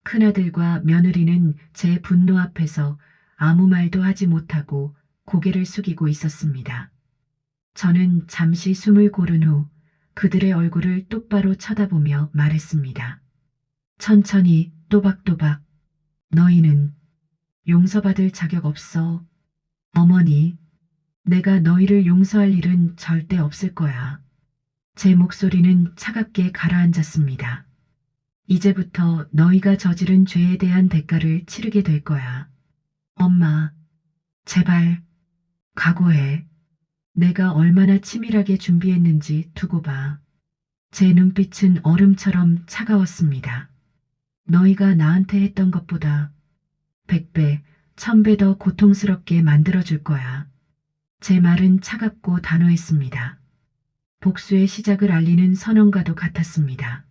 큰아들과 며느리는 제 분노 앞에서 아무 말도 하지 못하고 고개를 숙이고 있었습니다. 저는 잠시 숨을 고른 후 그들의 얼굴을 똑바로 쳐다보며 말했습니다. 천천히 또박또박. 너희는 용서받을 자격 없어. 어머니, 내가 너희를 용서할 일은 절대 없을 거야. 제 목소리는 차갑게 가라앉았습니다. 이제부터 너희가 저지른 죄에 대한 대가를 치르게 될 거야. 엄마, 제발, 각오해. 내가 얼마나 치밀하게 준비했는지 두고 봐. 제 눈빛은 얼음처럼 차가웠습니다. 너희가 나한테 했던 것보다 100배, 1000배 더 고통스럽게 만들어줄 거야. 제 말은 차갑고 단호했습니다. 복수의 시작을 알리는 선언과도 같았습니다.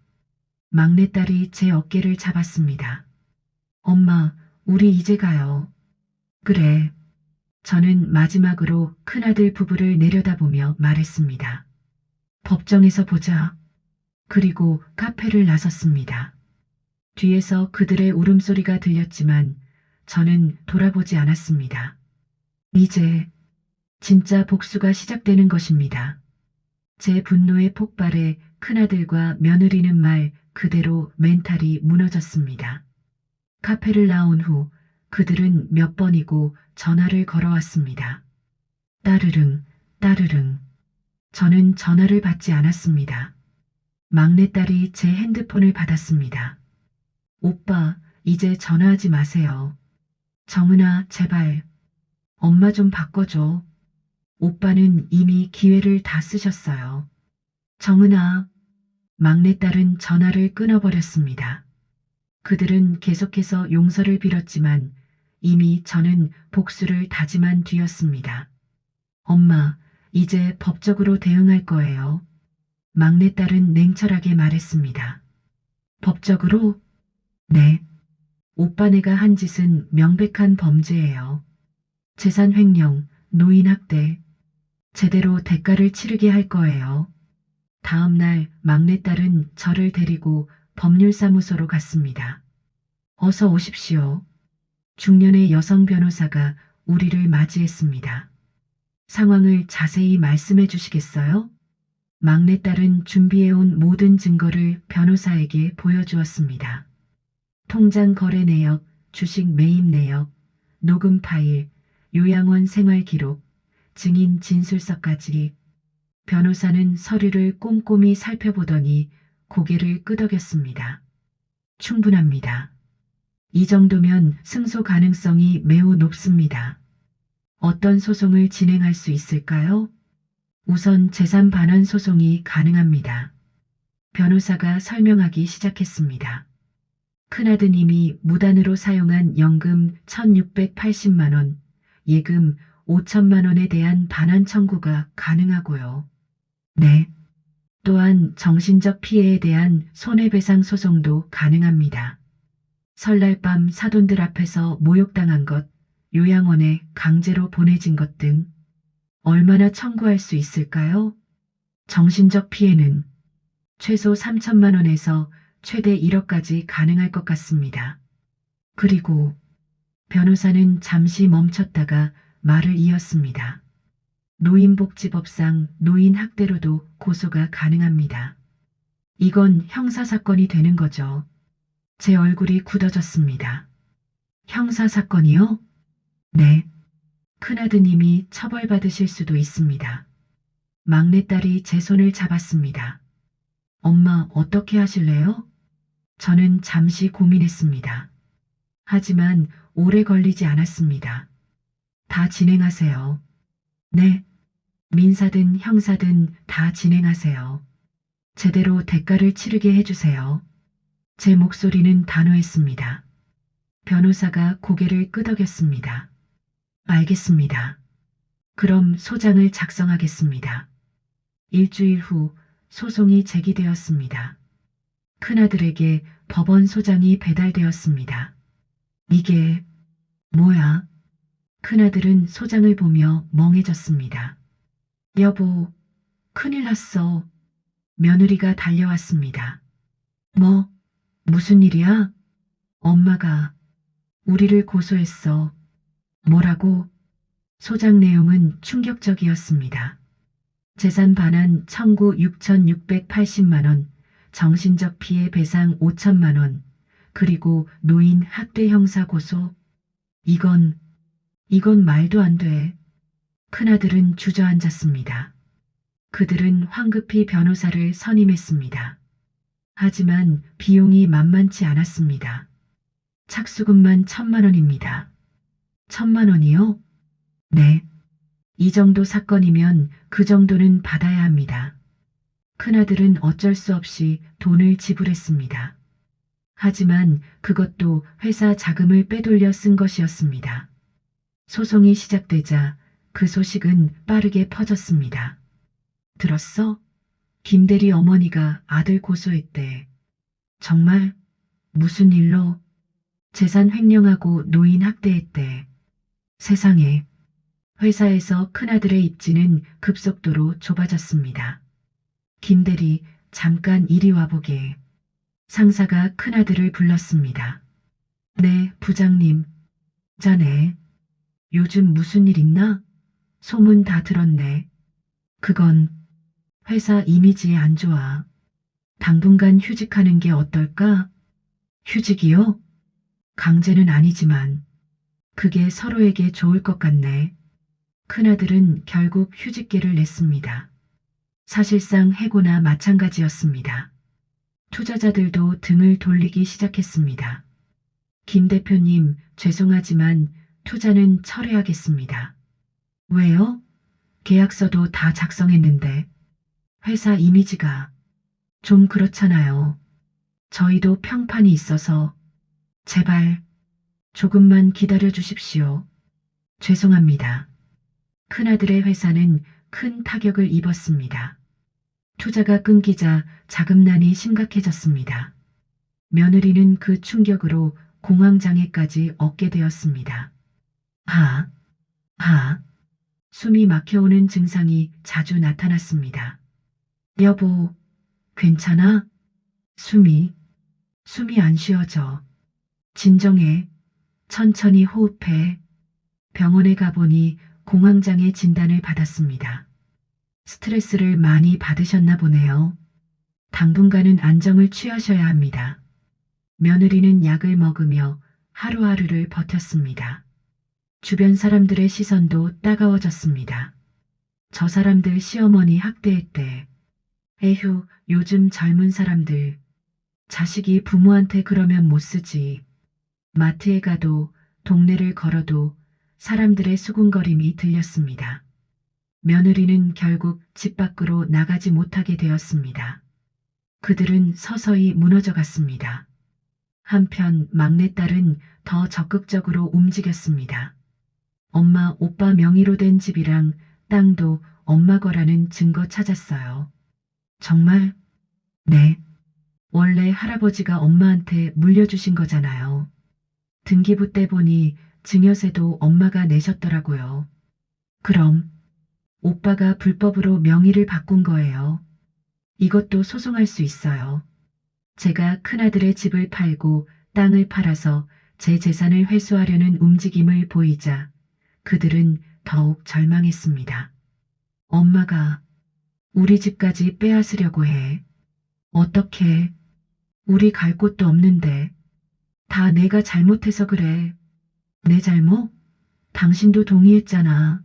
막내딸이 제 어깨를 잡았습니다. 엄마, 우리 이제 가요. 그래. 저는 마지막으로 큰아들 부부를 내려다보며 말했습니다. 법정에서 보자. 그리고 카페를 나섰습니다. 뒤에서 그들의 울음소리가 들렸지만 저는 돌아보지 않았습니다. 이제 진짜 복수가 시작되는 것입니다. 제 분노의 폭발에 큰아들과 며느리는 말 그대로 멘탈이 무너졌습니다. 카페를 나온 후 그들은 몇 번이고 전화를 걸어왔습니다. 따르릉, 따르릉. 저는 전화를 받지 않았습니다. 막내딸이 제 핸드폰을 받았습니다. 오빠, 이제 전화하지 마세요. 정은아, 제발. 엄마 좀 바꿔줘. 오빠는 이미 기회를 다 쓰셨어요. 정은아. 막내딸은 전화를 끊어버렸습니다. 그들은 계속해서 용서를 빌었지만 이미 저는 복수를 다짐한 뒤였습니다. 엄마, 이제 법적으로 대응할 거예요. 막내딸은 냉철하게 말했습니다. 법적으로? 네. 오빠네가 한 짓은 명백한 범죄예요. 재산 횡령, 노인 학대. 제대로 대가를 치르게 할 거예요. 다음 날 막내딸은 저를 데리고 법률사무소로 갔습니다. 어서 오십시오. 중년의 여성 변호사가 우리를 맞이했습니다. 상황을 자세히 말씀해 주시겠어요? 막내딸은 준비해온 모든 증거를 변호사에게 보여주었습니다. 통장 거래 내역, 주식 매입 내역, 녹음 파일, 요양원 생활 기록, 증인 진술서까지. 변호사는 서류를 꼼꼼히 살펴보더니 고개를 끄덕였습니다. 충분합니다. 이 정도면 승소 가능성이 매우 높습니다. 어떤 소송을 진행할 수 있을까요? 우선 재산 반환 소송이 가능합니다. 변호사가 설명하기 시작했습니다. 큰아드님이 무단으로 사용한 연금 1680만 원, 예금 5천만 원에 대한 반환 청구가 가능하고요. 네. 또한 정신적 피해에 대한 손해배상 소송도 가능합니다. 설날 밤 사돈들 앞에서 모욕당한 것, 요양원에 강제로 보내진 것 등 얼마나 청구할 수 있을까요? 정신적 피해는 최소 3천만 원에서 최대 1억까지 가능할 것 같습니다. 그리고 변호사는 잠시 멈췄다가 말을 이었습니다. 노인복지법상 노인학대로도 고소가 가능합니다. 이건 형사사건이 되는 거죠. 제 얼굴이 굳어졌습니다. 형사사건이요? 네. 큰아드님이 처벌받으실 수도 있습니다. 막내딸이 제 손을 잡았습니다. 엄마, 어떻게 하실래요? 저는 잠시 고민했습니다. 하지만 오래 걸리지 않았습니다. 다 진행하세요. 네. 민사든 형사든 다 진행하세요. 제대로 대가를 치르게 해주세요. 제 목소리는 단호했습니다. 변호사가 고개를 끄덕였습니다. 알겠습니다. 그럼 소장을 작성하겠습니다. 일주일 후 소송이 제기되었습니다. 큰아들에게 법원 소장이 배달되었습니다. 이게 뭐야? 큰아들은 소장을 보며 멍해졌습니다. 여보, 큰일 났어. 며느리가 달려왔습니다. 뭐, 무슨 일이야? 엄마가 우리를 고소했어. 뭐라고? 소장 내용은 충격적이었습니다. 재산 반환 청구 6,680만 원, 정신적 피해 배상 5천만 원, 그리고 노인 학대 형사 고소. 이건 말도 안 돼. 큰아들은 주저앉았습니다. 그들은 황급히 변호사를 선임했습니다. 하지만 비용이 만만치 않았습니다. 착수금만 1,000만 원입니다. 1,000만 원이요? 네. 이 정도 사건이면 그 정도는 받아야 합니다. 큰아들은 어쩔 수 없이 돈을 지불했습니다. 하지만 그것도 회사 자금을 빼돌려 쓴 것이었습니다. 소송이 시작되자 그 소식은 빠르게 퍼졌습니다. 들었어? 김대리 어머니가 아들 고소했대. 정말? 무슨 일로? 재산 횡령하고 노인 학대했대. 세상에. 회사에서 큰아들의 입지는 급속도로 좁아졌습니다. 김대리, 잠깐 이리 와보게. 상사가 큰아들을 불렀습니다. 네, 부장님. 자네. 요즘 무슨 일 있나? 소문 다 들었네. 그건 회사 이미지에 안 좋아. 당분간 휴직하는 게 어떨까? 휴직이요? 강제는 아니지만 그게 서로에게 좋을 것 같네. 큰아들은 결국 휴직계를 냈습니다. 사실상 해고나 마찬가지였습니다. 투자자들도 등을 돌리기 시작했습니다. 김 대표님, 죄송하지만 투자는 철회하겠습니다. 왜요? 계약서도 다 작성했는데. 회사 이미지가 좀 그렇잖아요. 저희도 평판이 있어서 제발 조금만 기다려 주십시오. 죄송합니다. 큰아들의 회사는 큰 타격을 입었습니다. 투자가 끊기자 자금난이 심각해졌습니다. 며느리는 그 충격으로 공황장애까지 얻게 되었습니다. 숨이 막혀오는 증상이 자주 나타났습니다. 여보, 괜찮아? 숨이 안 쉬어져. 진정해. 천천히 호흡해. 병원에 가보니 공황장애 진단을 받았습니다. 스트레스를 많이 받으셨나 보네요. 당분간은 안정을 취하셔야 합니다. 며느리는 약을 먹으며 하루하루를 버텼습니다. 주변 사람들의 시선도 따가워졌습니다. 저 사람들 시어머니 학대했대. 에휴, 요즘 젊은 사람들. 자식이 부모한테 그러면 못 쓰지. 마트에 가도 동네를 걸어도 사람들의 수군거림이 들렸습니다. 며느리는 결국 집 밖으로 나가지 못하게 되었습니다. 그들은 서서히 무너져 갔습니다. 한편 막내딸은 더 적극적으로 움직였습니다. 엄마, 오빠 명의로 된 집이랑 땅도 엄마 거라는 증거 찾았어요. 정말? 네. 원래 할아버지가 엄마한테 물려주신 거잖아요. 등기부 때 보니 증여세도 엄마가 내셨더라고요. 그럼 오빠가 불법으로 명의를 바꾼 거예요. 이것도 소송할 수 있어요. 제가 큰아들의 집을 팔고 땅을 팔아서 제 재산을 회수하려는 움직임을 보이자 그들은 더욱 절망했습니다. 엄마가 우리 집까지 빼앗으려고 해. 어떻게? 우리 갈 곳도 없는데. 다 내가 잘못해서 그래. 내 잘못? 당신도 동의했잖아.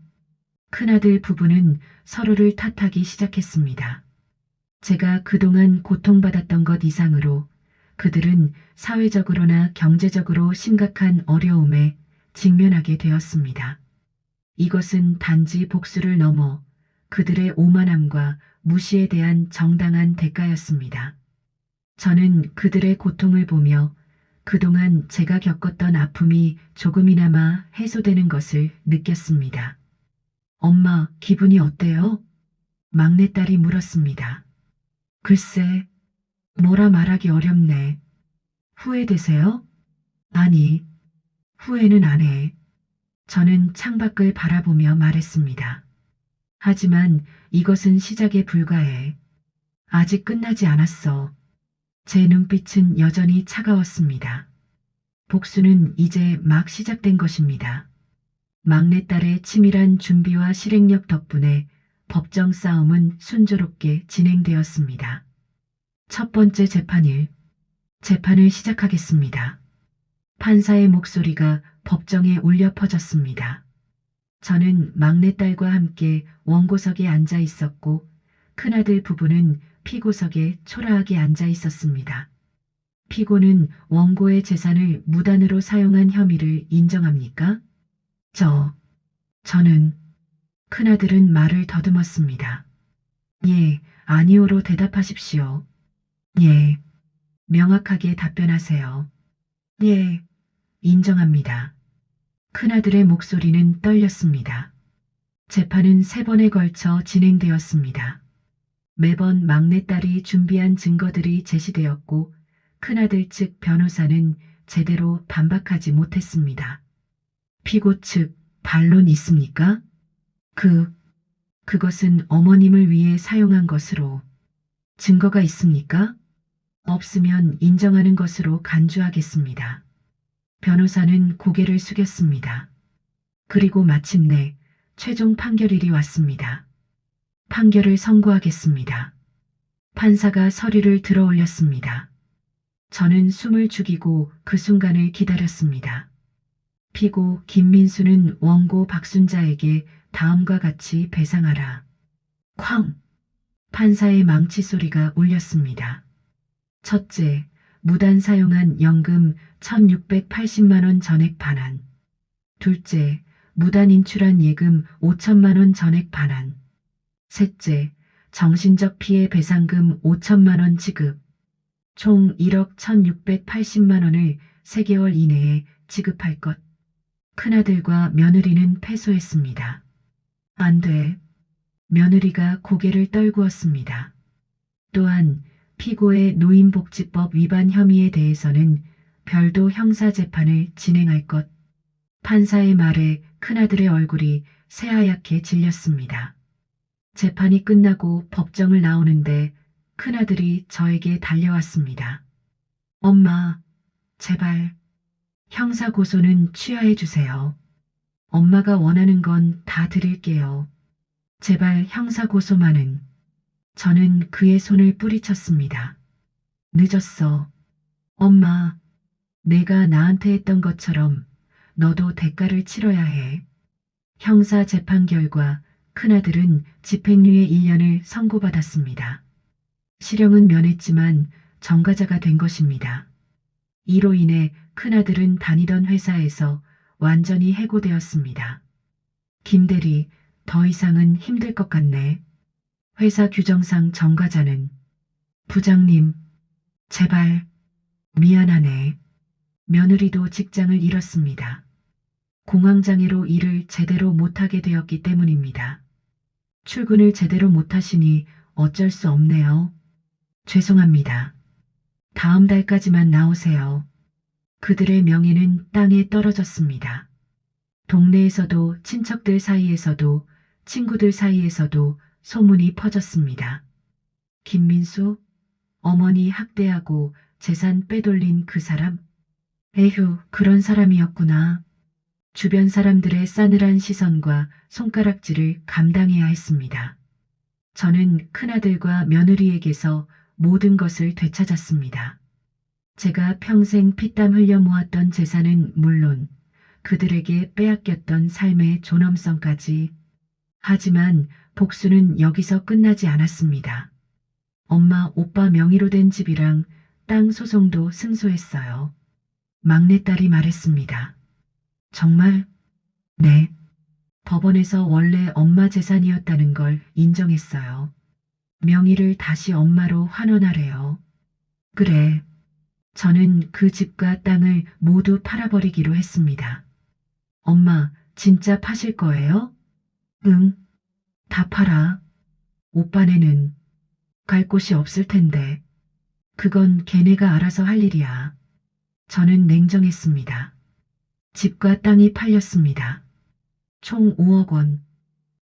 큰아들 부부는 서로를 탓하기 시작했습니다. 제가 그동안 고통받았던 것 이상으로 그들은 사회적으로나 경제적으로 심각한 어려움에 직면하게 되었습니다. 이것은 단지 복수를 넘어 그들의 오만함과 무시에 대한 정당한 대가였습니다. 저는 그들의 고통을 보며 그동안 제가 겪었던 아픔이 조금이나마 해소되는 것을 느꼈습니다. 엄마, 기분이 어때요? 막내딸이 물었습니다. 글쎄, 뭐라 말하기 어렵네. 후회되세요? 아니, 후회는 안 해. 저는 창밖을 바라보며 말했습니다. 하지만 이것은 시작에 불과해. 아직 끝나지 않았어. 제 눈빛은 여전히 차가웠습니다. 복수는 이제 막 시작된 것입니다. 막내딸의 치밀한 준비와 실행력 덕분에 법정 싸움은 순조롭게 진행되었습니다. 첫 번째 재판일. 재판을 시작하겠습니다. 판사의 목소리가 법정에 울려 퍼졌습니다. 저는 막내딸과 함께 원고석에 앉아 있었고 큰아들 부부는 피고석에 초라하게 앉아 있었습니다. 피고는 원고의 재산을 무단으로 사용한 혐의를 인정합니까? 저는 큰아들은 말을 더듬었습니다. 예, 아니오로 대답하십시오. 예, 명확하게 답변하세요. 예, 인정합니다. 큰아들의 목소리는 떨렸습니다. 재판은 3번에 걸쳐 진행되었습니다. 매번 막내딸이 준비한 증거들이 제시되었고 큰아들 측 변호사는 제대로 반박하지 못했습니다. 피고 측 반론 있습니까? 그것은 어머님을 위해 사용한 것으로 증거가 있습니까? 없으면 인정하는 것으로 간주하겠습니다. 변호사는 고개를 숙였습니다. 그리고 마침내 최종 판결일이 왔습니다. 판결을 선고하겠습니다. 판사가 서류를 들어 올렸습니다. 저는 숨을 죽이고 그 순간을 기다렸습니다. 피고 김민수는 원고 박순자에게 다음과 같이 배상하라. 쾅! 판사의 망치 소리가 울렸습니다. 첫째, 무단 사용한 연금 1680만 원 전액 반환. 둘째, 무단 인출한 예금 5천만 원 전액 반환. 셋째, 정신적 피해 배상금 5천만 원 지급. 총 1억 1680만 원을 3개월 이내에 지급할 것. 큰아들과 며느리는 패소했습니다. 안 돼. 며느리가 고개를 떨구었습니다. 또한 피고의 노인복지법 위반 혐의에 대해서는 별도 형사재판을 진행할 것. 판사의 말에 큰아들의 얼굴이 새하얗게 질렸습니다. 재판이 끝나고 법정을 나오는데 큰아들이 저에게 달려왔습니다. 엄마, 제발 형사고소는 취하해 주세요. 엄마가 원하는 건 다 드릴게요. 제발 형사고소만은. 저는 그의 손을 뿌리쳤습니다. 늦었어. 엄마, 내가 나한테 했던 것처럼 너도 대가를 치러야 해. 형사 재판 결과 큰아들은 집행유예 1년을 선고받았습니다. 실형은 면했지만 전과자가 된 것입니다. 이로 인해 큰아들은 다니던 회사에서 완전히 해고되었습니다. 김대리, 더 이상은 힘들 것 같네. 회사 규정상 전과자는. 부장님, 제발. 미안하네. 며느리도 직장을 잃었습니다. 공황장애로 일을 제대로 못하게 되었기 때문입니다. 출근을 제대로 못하시니 어쩔 수 없네요. 죄송합니다. 다음 달까지만 나오세요. 그들의 명예는 땅에 떨어졌습니다. 동네에서도 친척들 사이에서도 친구들 사이에서도 소문이 퍼졌습니다. 김민수, 어머니 학대하고 재산 빼돌린 그 사람? 에휴, 그런 사람이었구나. 주변 사람들의 싸늘한 시선과 손가락질을 감당해야 했습니다. 저는 큰아들과 며느리에게서 모든 것을 되찾았습니다. 제가 평생 피땀 흘려 모았던 재산은 물론 그들에게 빼앗겼던 삶의 존엄성까지. 하지만 복수는 여기서 끝나지 않았습니다. 엄마, 오빠 명의로 된 집이랑 땅 소송도 승소했어요. 막내딸이 말했습니다. 정말? 네. 법원에서 원래 엄마 재산이었다는 걸 인정했어요. 명의를 다시 엄마로 환원하래요. 그래. 저는 그 집과 땅을 모두 팔아버리기로 했습니다. 엄마, 진짜 파실 거예요? 응. 다 팔아. 오빠네는 갈 곳이 없을 텐데. 그건 걔네가 알아서 할 일이야. 저는 냉정했습니다. 집과 땅이 팔렸습니다. 총 5억 원.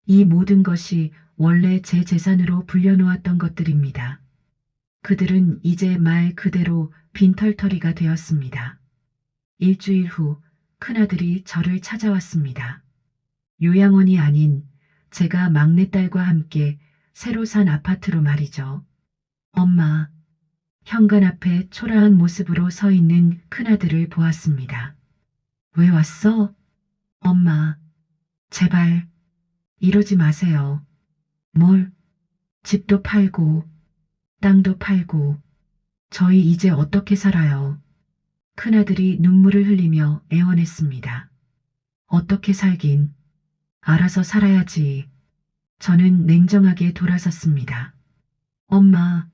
이 모든 것이 원래 제 재산으로 불려놓았던 것들입니다. 그들은 이제 말 그대로 빈털터리가 되었습니다. 일주일 후 큰아들이 저를 찾아왔습니다. 요양원이 아닌 제가 막내딸과 함께 새로 산 아파트로 말이죠. 엄마, 현관 앞에 초라한 모습으로 서 있는 큰아들을 보았습니다. 왜 왔어? 엄마, 제발, 이러지 마세요. 뭘? 집도 팔고, 땅도 팔고, 저희 이제 어떻게 살아요? 큰아들이 눈물을 흘리며 애원했습니다. 어떻게 살긴, 알아서 살아야지. 저는 냉정하게 돌아섰습니다. 엄마,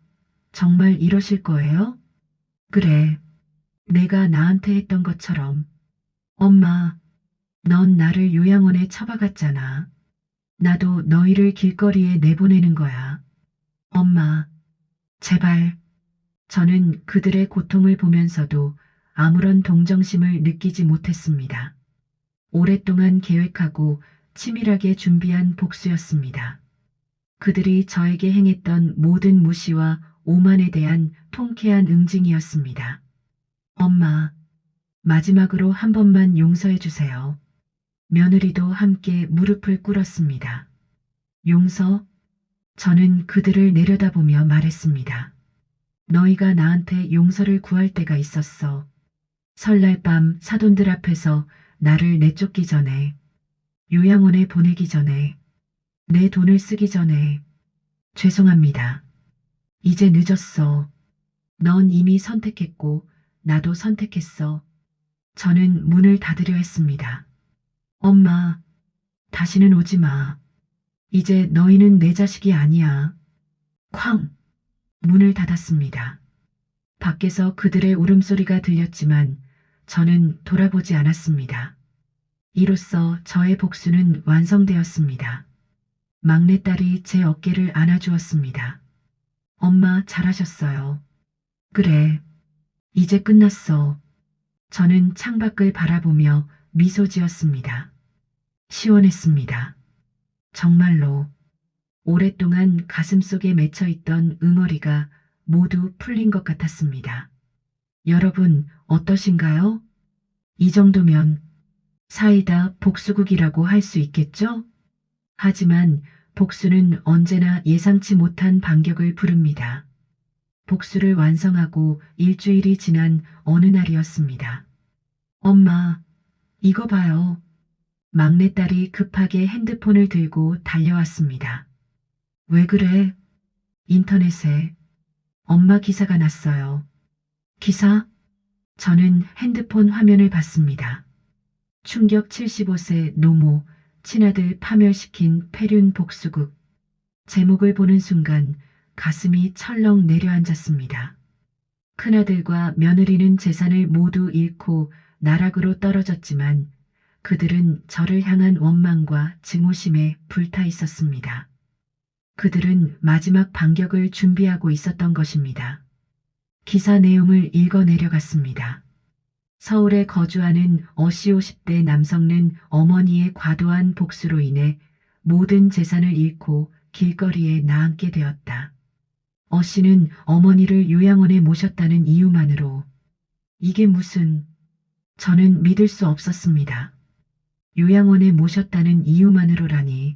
정말 이러실 거예요? 그래, 내가 나한테 했던 것처럼. 엄마, 넌 나를 요양원에 처박았잖아. 나도 너희를 길거리에 내보내는 거야. 엄마, 제발. 저는 그들의 고통을 보면서도 아무런 동정심을 느끼지 못했습니다. 오랫동안 계획하고 치밀하게 준비한 복수였습니다. 그들이 저에게 행했던 모든 무시와 오만에 대한 통쾌한 응징이었습니다. 엄마, 마지막으로 한 번만 용서해 주세요. 며느리도 함께 무릎을 꿇었습니다. 용서? 저는 그들을 내려다보며 말했습니다. 너희가 나한테 용서를 구할 때가 있었어. 설날 밤 사돈들 앞에서 나를 내쫓기 전에, 요양원에 보내기 전에, 내 돈을 쓰기 전에. 죄송합니다. 이제 늦었어. 넌 이미 선택했고 나도 선택했어. 저는 문을 닫으려 했습니다. 엄마, 다시는 오지 마. 이제 너희는 내 자식이 아니야. 쾅! 문을 닫았습니다. 밖에서 그들의 울음소리가 들렸지만 저는 돌아보지 않았습니다. 이로써 저의 복수는 완성되었습니다. 막내딸이 제 어깨를 안아주었습니다. 엄마, 잘하셨어요. 그래, 이제 끝났어. 저는 창밖을 바라보며 미소 지었습니다. 시원했습니다. 정말로 오랫동안 가슴속에 맺혀있던 응어리가 모두 풀린 것 같았습니다. 여러분, 어떠신가요? 이 정도면 사이다 복수국이라고 할 수 있겠죠? 하지만 복수는 언제나 예상치 못한 반격을 부릅니다. 복수를 완성하고 일주일이 지난 어느 날이었습니다. 엄마, 이거 봐요. 막내딸이 급하게 핸드폰을 들고 달려왔습니다. 왜 그래? 인터넷에 엄마 기사가 났어요. 기사? 저는 핸드폰 화면을 봤습니다. 충격 75세 노모, 친아들 파멸시킨 폐륜 복수국. 제목을 보는 순간 가슴이 철렁 내려앉았습니다. 큰아들과 며느리는 재산을 모두 잃고 나락으로 떨어졌지만 그들은 저를 향한 원망과 증오심에 불타 있었습니다. 그들은 마지막 반격을 준비하고 있었던 것입니다. 기사 내용을 읽어 내려갔습니다. 서울에 거주하는 어씨 50대 남성은 어머니의 과도한 복수로 인해 모든 재산을 잃고 길거리에 나앉게 되었다. 어씨는 어머니를 요양원에 모셨다는 이유만으로. 이게 무슨... 저는 믿을 수 없었습니다. 요양원에 모셨다는 이유만으로라니.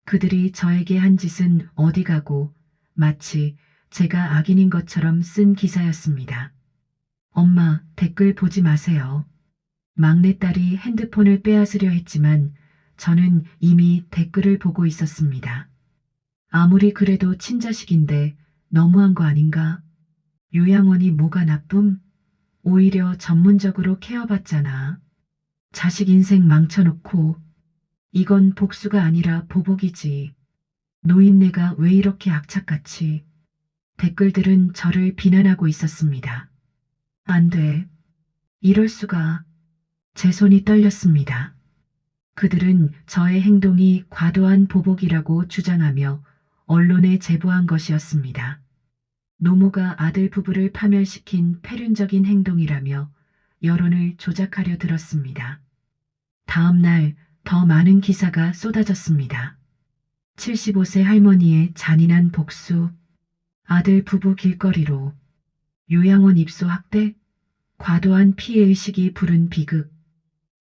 그들이 저에게 한 짓은 어디 가고 마치 제가 악인인 것처럼 쓴 기사였습니다. 엄마, 댓글 보지 마세요. 막내딸이 핸드폰을 빼앗으려 했지만 저는 이미 댓글을 보고 있었습니다. 아무리 그래도 친자식인데 너무한 거 아닌가? 요양원이 뭐가 나쁨? 오히려 전문적으로 케어받잖아. 자식 인생 망쳐놓고. 이건 복수가 아니라 보복이지. 노인네가 왜 이렇게 악착같이. 댓글들은 저를 비난하고 있었습니다. 안 돼. 이럴 수가. 제 손이 떨렸습니다. 그들은 저의 행동이 과도한 보복이라고 주장하며 언론에 제보한 것이었습니다. 노모가 아들 부부를 파멸시킨 패륜적인 행동이라며 여론을 조작하려 들었습니다. 다음 날 더 많은 기사가 쏟아졌습니다. 75세 할머니의 잔인한 복수, 아들 부부 길거리로, 요양원 입소 학대, 과도한 피해의식이 부른 비극,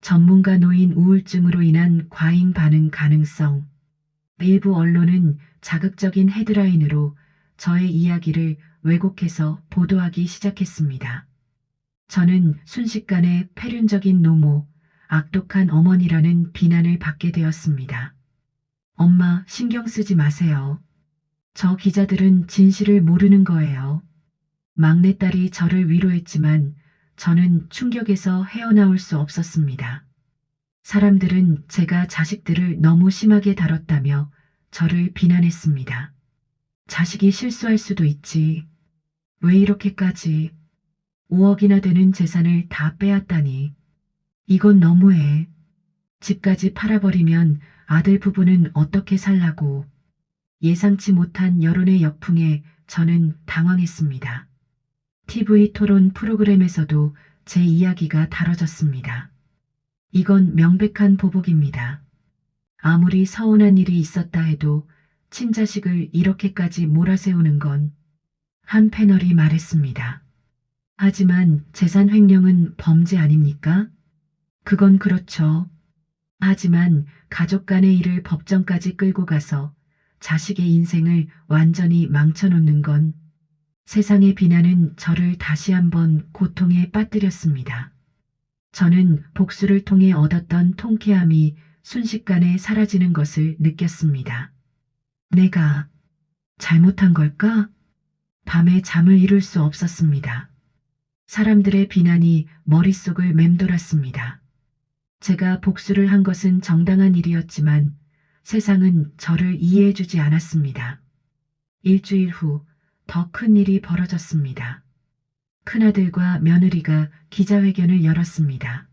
전문가 노인 우울증으로 인한 과잉 반응 가능성. 일부 언론은 자극적인 헤드라인으로 저의 이야기를 왜곡해서 보도하기 시작했습니다. 저는 순식간에 패륜적인 노모, 악독한 어머니라는 비난을 받게 되었습니다. 엄마, 신경 쓰지 마세요. 저 기자들은 진실을 모르는 거예요. 막내딸이 저를 위로했지만 저는 충격에서 헤어나올 수 없었습니다. 사람들은 제가 자식들을 너무 심하게 다뤘다며 저를 비난했습니다. 자식이 실수할 수도 있지. 왜 이렇게까지 5억이나 되는 재산을 다 빼앗다니. 이건 너무해. 집까지 팔아버리면 아들 부부는 어떻게 살라고. 예상치 못한 여론의 역풍에 저는 당황했습니다. TV 토론 프로그램에서도 제 이야기가 다뤄졌습니다. 이건 명백한 보복입니다. 아무리 서운한 일이 있었다 해도 친자식을 이렇게까지 몰아세우는 건, 한 패널이 말했습니다. 하지만 재산 횡령은 범죄 아닙니까? 그건 그렇죠. 하지만 가족 간의 일을 법정까지 끌고 가서 자식의 인생을 완전히 망쳐놓는 건, 세상의 비난은 저를 다시 한번 고통에 빠뜨렸습니다. 저는 복수를 통해 얻었던 통쾌함이 순식간에 사라지는 것을 느꼈습니다. 내가 잘못한 걸까? 밤에 잠을 이룰 수 없었습니다. 사람들의 비난이 머릿속을 맴돌았습니다. 제가 복수를 한 것은 정당한 일이었지만 세상은 저를 이해해주지 않았습니다. 일주일 후 더 큰 일이 벌어졌습니다. 큰아들과 며느리가 기자회견을 열었습니다.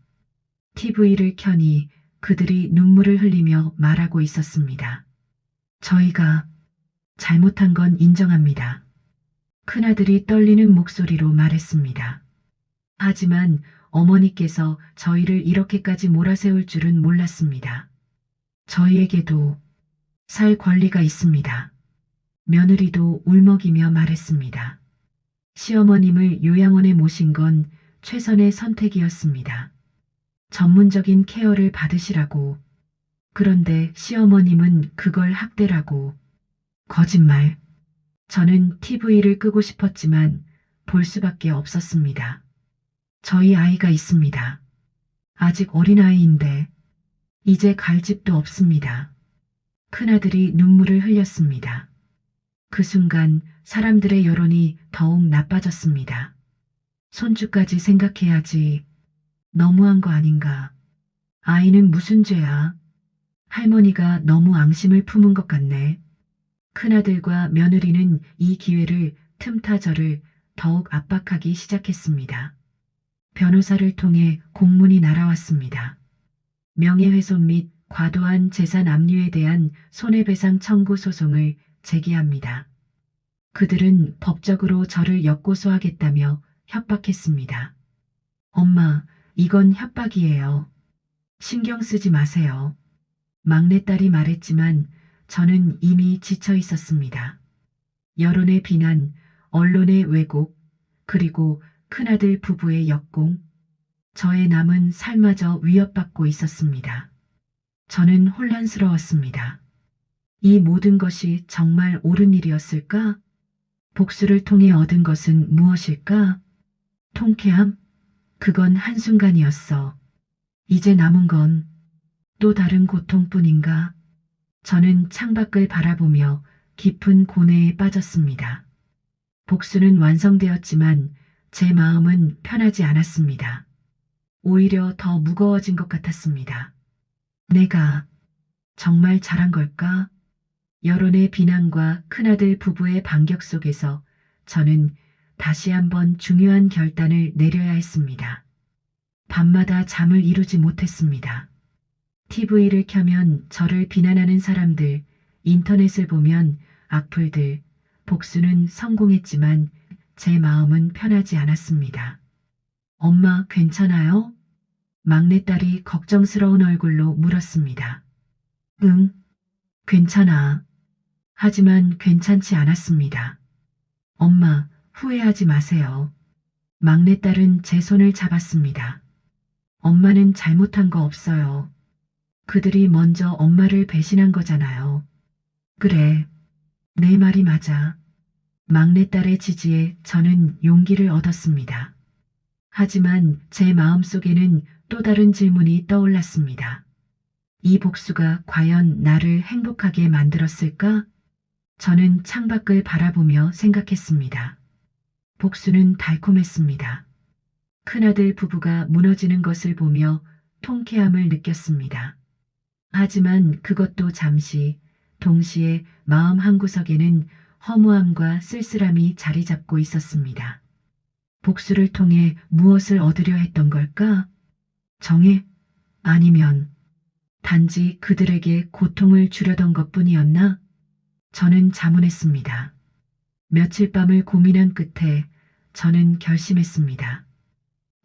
TV를 켜니 그들이 눈물을 흘리며 말하고 있었습니다. 저희가 잘못한 건 인정합니다. 큰아들이 떨리는 목소리로 말했습니다. 하지만 어머니께서 저희를 이렇게까지 몰아세울 줄은 몰랐습니다. 저희에게도 살 권리가 있습니다. 며느리도 울먹이며 말했습니다. 시어머님을 요양원에 모신 건 최선의 선택이었습니다. 전문적인 케어를 받으시라고. 그런데 시어머님은 그걸 학대라고. 거짓말. 저는 TV를 끄고 싶었지만 볼 수밖에 없었습니다. 저희 아이가 있습니다. 아직 어린아이인데 이제 갈 집도 없습니다. 큰아들이 눈물을 흘렸습니다. 그 순간 사람들의 여론이 더욱 나빠졌습니다. 손주까지 생각해야지. 너무한 거 아닌가. 아이는 무슨 죄야. 할머니가 너무 앙심을 품은 것 같네. 큰아들과 며느리는 이 기회를 틈타 저를 더욱 압박하기 시작했습니다. 변호사를 통해 공문이 날아왔습니다. 명예훼손 및 과도한 재산 압류에 대한 손해배상 청구 소송을 제기합니다. 그들은 법적으로 저를 역고소하겠다며 협박했습니다. 엄마, 이건 협박이에요. 신경 쓰지 마세요. 막내딸이 말했지만 저는 이미 지쳐 있었습니다. 여론의 비난, 언론의 왜곡, 그리고 큰아들 부부의 역공, 저의 남은 삶마저 위협받고 있었습니다. 저는 혼란스러웠습니다. 이 모든 것이 정말 옳은 일이었을까? 복수를 통해 얻은 것은 무엇일까? 통쾌함? 그건 한순간이었어. 이제 남은 건 또 다른 고통뿐인가? 저는 창밖을 바라보며 깊은 고뇌에 빠졌습니다. 복수는 완성되었지만 제 마음은 편하지 않았습니다. 오히려 더 무거워진 것 같았습니다. 내가 정말 잘한 걸까? 여론의 비난과 큰아들 부부의 반격 속에서 저는 다시 한번 중요한 결단을 내려야 했습니다. 밤마다 잠을 이루지 못했습니다. TV를 켜면 저를 비난하는 사람들, 인터넷을 보면 악플들, 복수는 성공했지만 제 마음은 편하지 않았습니다. 엄마, 괜찮아요? 막내딸이 걱정스러운 얼굴로 물었습니다. 응, 괜찮아. 하지만 괜찮지 않았습니다. 엄마, 후회하지 마세요. 막내딸은 제 손을 잡았습니다. 엄마는 잘못한 거 없어요. 그들이 먼저 엄마를 배신한 거잖아요. 그래, 내 말이 맞아. 막내딸의 지지에 저는 용기를 얻었습니다. 하지만 제 마음속에는 또 다른 질문이 떠올랐습니다. 이 복수가 과연 나를 행복하게 만들었을까? 저는 창밖을 바라보며 생각했습니다. 복수는 달콤했습니다. 큰아들 부부가 무너지는 것을 보며 통쾌함을 느꼈습니다. 하지만 그것도 잠시, 동시에 마음 한구석에는 허무함과 쓸쓸함이 자리 잡고 있었습니다. 복수를 통해 무엇을 얻으려 했던 걸까? 정의? 아니면 단지 그들에게 고통을 주려던 것뿐이었나? 저는 자문했습니다. 며칠 밤을 고민한 끝에 저는 결심했습니다.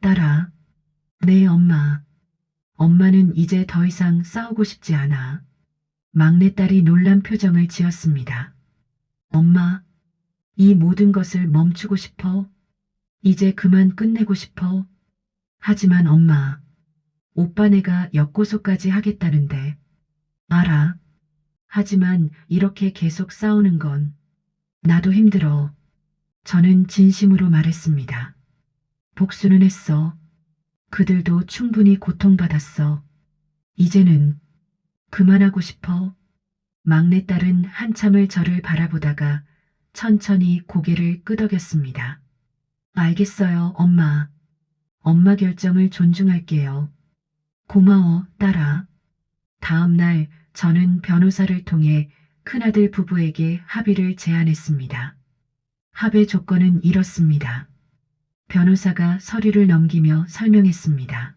딸아, 네 엄마. 엄마는 이제 더 이상 싸우고 싶지 않아. 막내딸이 놀란 표정을 지었습니다. 엄마, 이 모든 것을 멈추고 싶어? 이제 그만 끝내고 싶어? 하지만 엄마, 오빠 내가 역고소까지 하겠다는데. 알아. 하지만 이렇게 계속 싸우는 건 나도 힘들어. 저는 진심으로 말했습니다. 복수는 했어. 그들도 충분히 고통받았어. 이제는 그만하고 싶어. 막내딸은 한참을 저를 바라보다가 천천히 고개를 끄덕였습니다. 알겠어요, 엄마. 엄마 결정을 존중할게요. 고마워, 딸아. 다음 날 저는 변호사를 통해 큰아들 부부에게 합의를 제안했습니다. 합의 조건은 이렇습니다. 변호사가 서류를 넘기며 설명했습니다.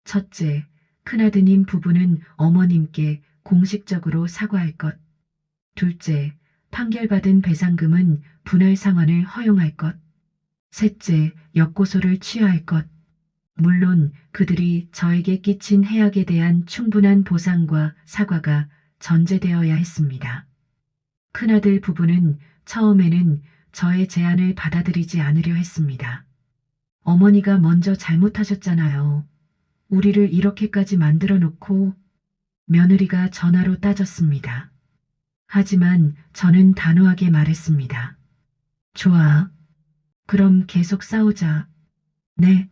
첫째, 큰아드님 부부는 어머님께 공식적으로 사과할 것. 둘째, 판결받은 배상금은 분할 상환을 허용할 것. 셋째, 역고소를 취하할 것. 물론 그들이 저에게 끼친 해악에 대한 충분한 보상과 사과가 전제되어야 했습니다. 큰아들 부부는 처음에는 저의 제안을 받아들이지 않으려 했습니다. 어머니가 먼저 잘못하셨잖아요. 우리를 이렇게까지 만들어 놓고. 며느리가 전화로 따졌습니다. 하지만 저는 단호하게 말했습니다. 좋아. 그럼 계속 싸우자. 네.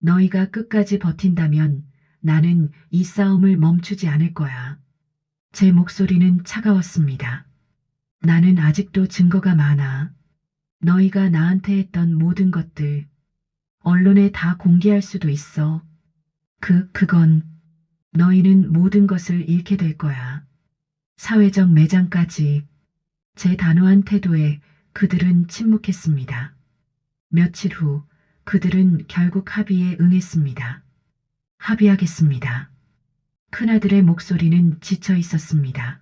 너희가 끝까지 버틴다면 나는 이 싸움을 멈추지 않을 거야. 제 목소리는 차가웠습니다. 나는 아직도 증거가 많아. 너희가 나한테 했던 모든 것들, 언론에 다 공개할 수도 있어. 그건 너희는 모든 것을 잃게 될 거야. 사회적 매장까지. 제 단호한 태도에 그들은 침묵했습니다. 며칠 후 그들은 결국 합의에 응했습니다. 합의하겠습니다. 큰아들의 목소리는 지쳐 있었습니다.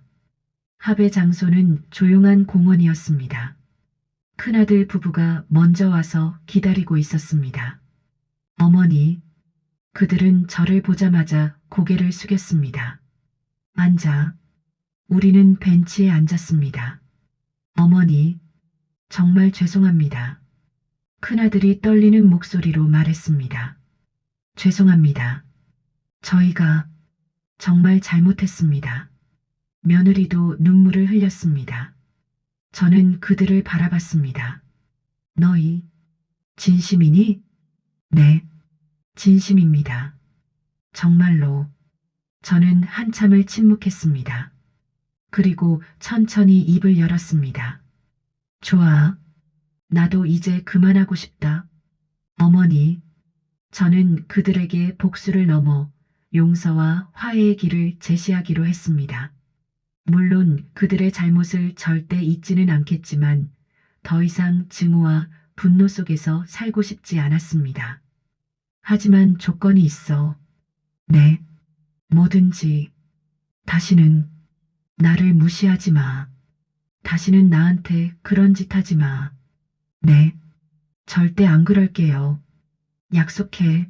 합의 장소는 조용한 공원이었습니다. 큰아들 부부가 먼저 와서 기다리고 있었습니다. 어머니, 그들은 저를 보자마자 고개를 숙였습니다. 앉아. 우리는 벤치에 앉았습니다. 어머니, 정말 죄송합니다. 큰아들이 떨리는 목소리로 말했습니다. 죄송합니다. 저희가 정말 잘못했습니다. 며느리도 눈물을 흘렸습니다. 저는 그들을 바라봤습니다. 너희 진심이니? 네, 진심입니다. 정말로. 저는 한참을 침묵했습니다. 그리고 천천히 입을 열었습니다. 좋아. 나도 이제 그만하고 싶다. 어머니, 저는 그들에게 복수를 넘어 용서와 화해의 길을 제시하기로 했습니다. 물론 그들의 잘못을 절대 잊지는 않겠지만 더 이상 증오와 분노 속에서 살고 싶지 않았습니다. 하지만 조건이 있어. 네, 뭐든지. 다시는 나를 무시하지 마. 다시는 나한테 그런 짓 하지 마. 네, 절대 안 그럴게요. 약속해.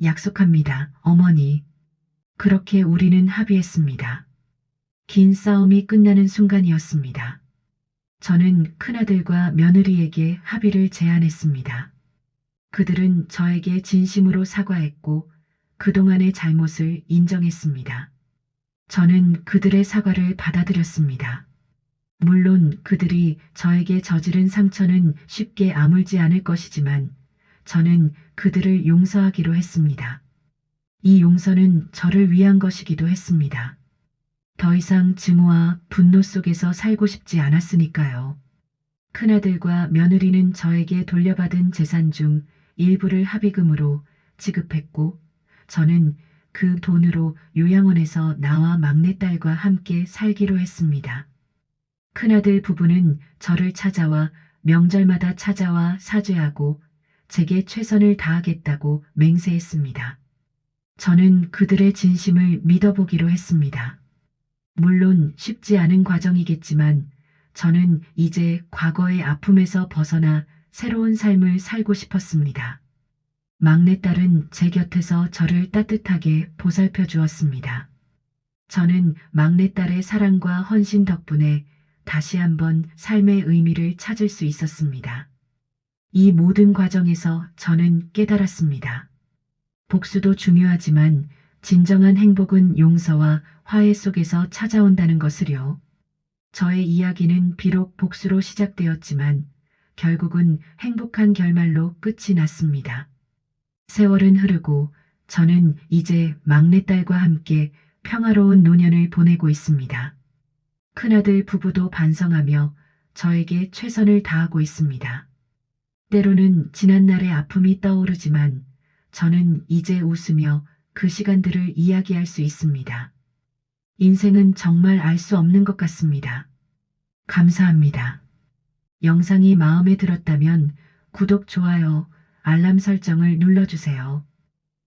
약속합니다, 어머니. 그렇게 우리는 합의했습니다. 긴 싸움이 끝나는 순간이었습니다. 저는 큰아들과 며느리에게 합의를 제안했습니다. 그들은 저에게 진심으로 사과했고 그동안의 잘못을 인정했습니다. 저는 그들의 사과를 받아들였습니다. 물론 그들이 저에게 저지른 상처는 쉽게 아물지 않을 것이지만 저는 그들을 용서하기로 했습니다. 이 용서는 저를 위한 것이기도 했습니다. 더 이상 증오와 분노 속에서 살고 싶지 않았으니까요. 큰아들과 며느리는 저에게 돌려받은 재산 중 일부를 합의금으로 지급했고 저는 그 돈으로 요양원에서 나와 막내딸과 함께 살기로 했습니다. 큰아들 부부는 저를 찾아와 명절마다 찾아와 사죄하고 제게 최선을 다하겠다고 맹세했습니다. 저는 그들의 진심을 믿어보기로 했습니다. 물론 쉽지 않은 과정이겠지만 저는 이제 과거의 아픔에서 벗어나 새로운 삶을 살고 싶었습니다. 막내딸은 제 곁에서 저를 따뜻하게 보살펴 주었습니다. 저는 막내딸의 사랑과 헌신 덕분에 다시 한번 삶의 의미를 찾을 수 있었습니다. 이 모든 과정에서 저는 깨달았습니다. 복수도 중요하지만 진정한 행복은 용서와 화해 속에서 찾아온다는 것을요. 저의 이야기는 비록 복수로 시작되었지만 결국은 행복한 결말로 끝이 났습니다. 세월은 흐르고 저는 이제 막내딸과 함께 평화로운 노년을 보내고 있습니다. 큰아들 부부도 반성하며 저에게 최선을 다하고 있습니다. 때로는 지난날의 아픔이 떠오르지만 저는 이제 웃으며 그 시간들을 이야기할 수 있습니다. 인생은 정말 알 수 없는 것 같습니다. 감사합니다. 영상이 마음에 들었다면 구독, 좋아요, 알람 설정을 눌러주세요.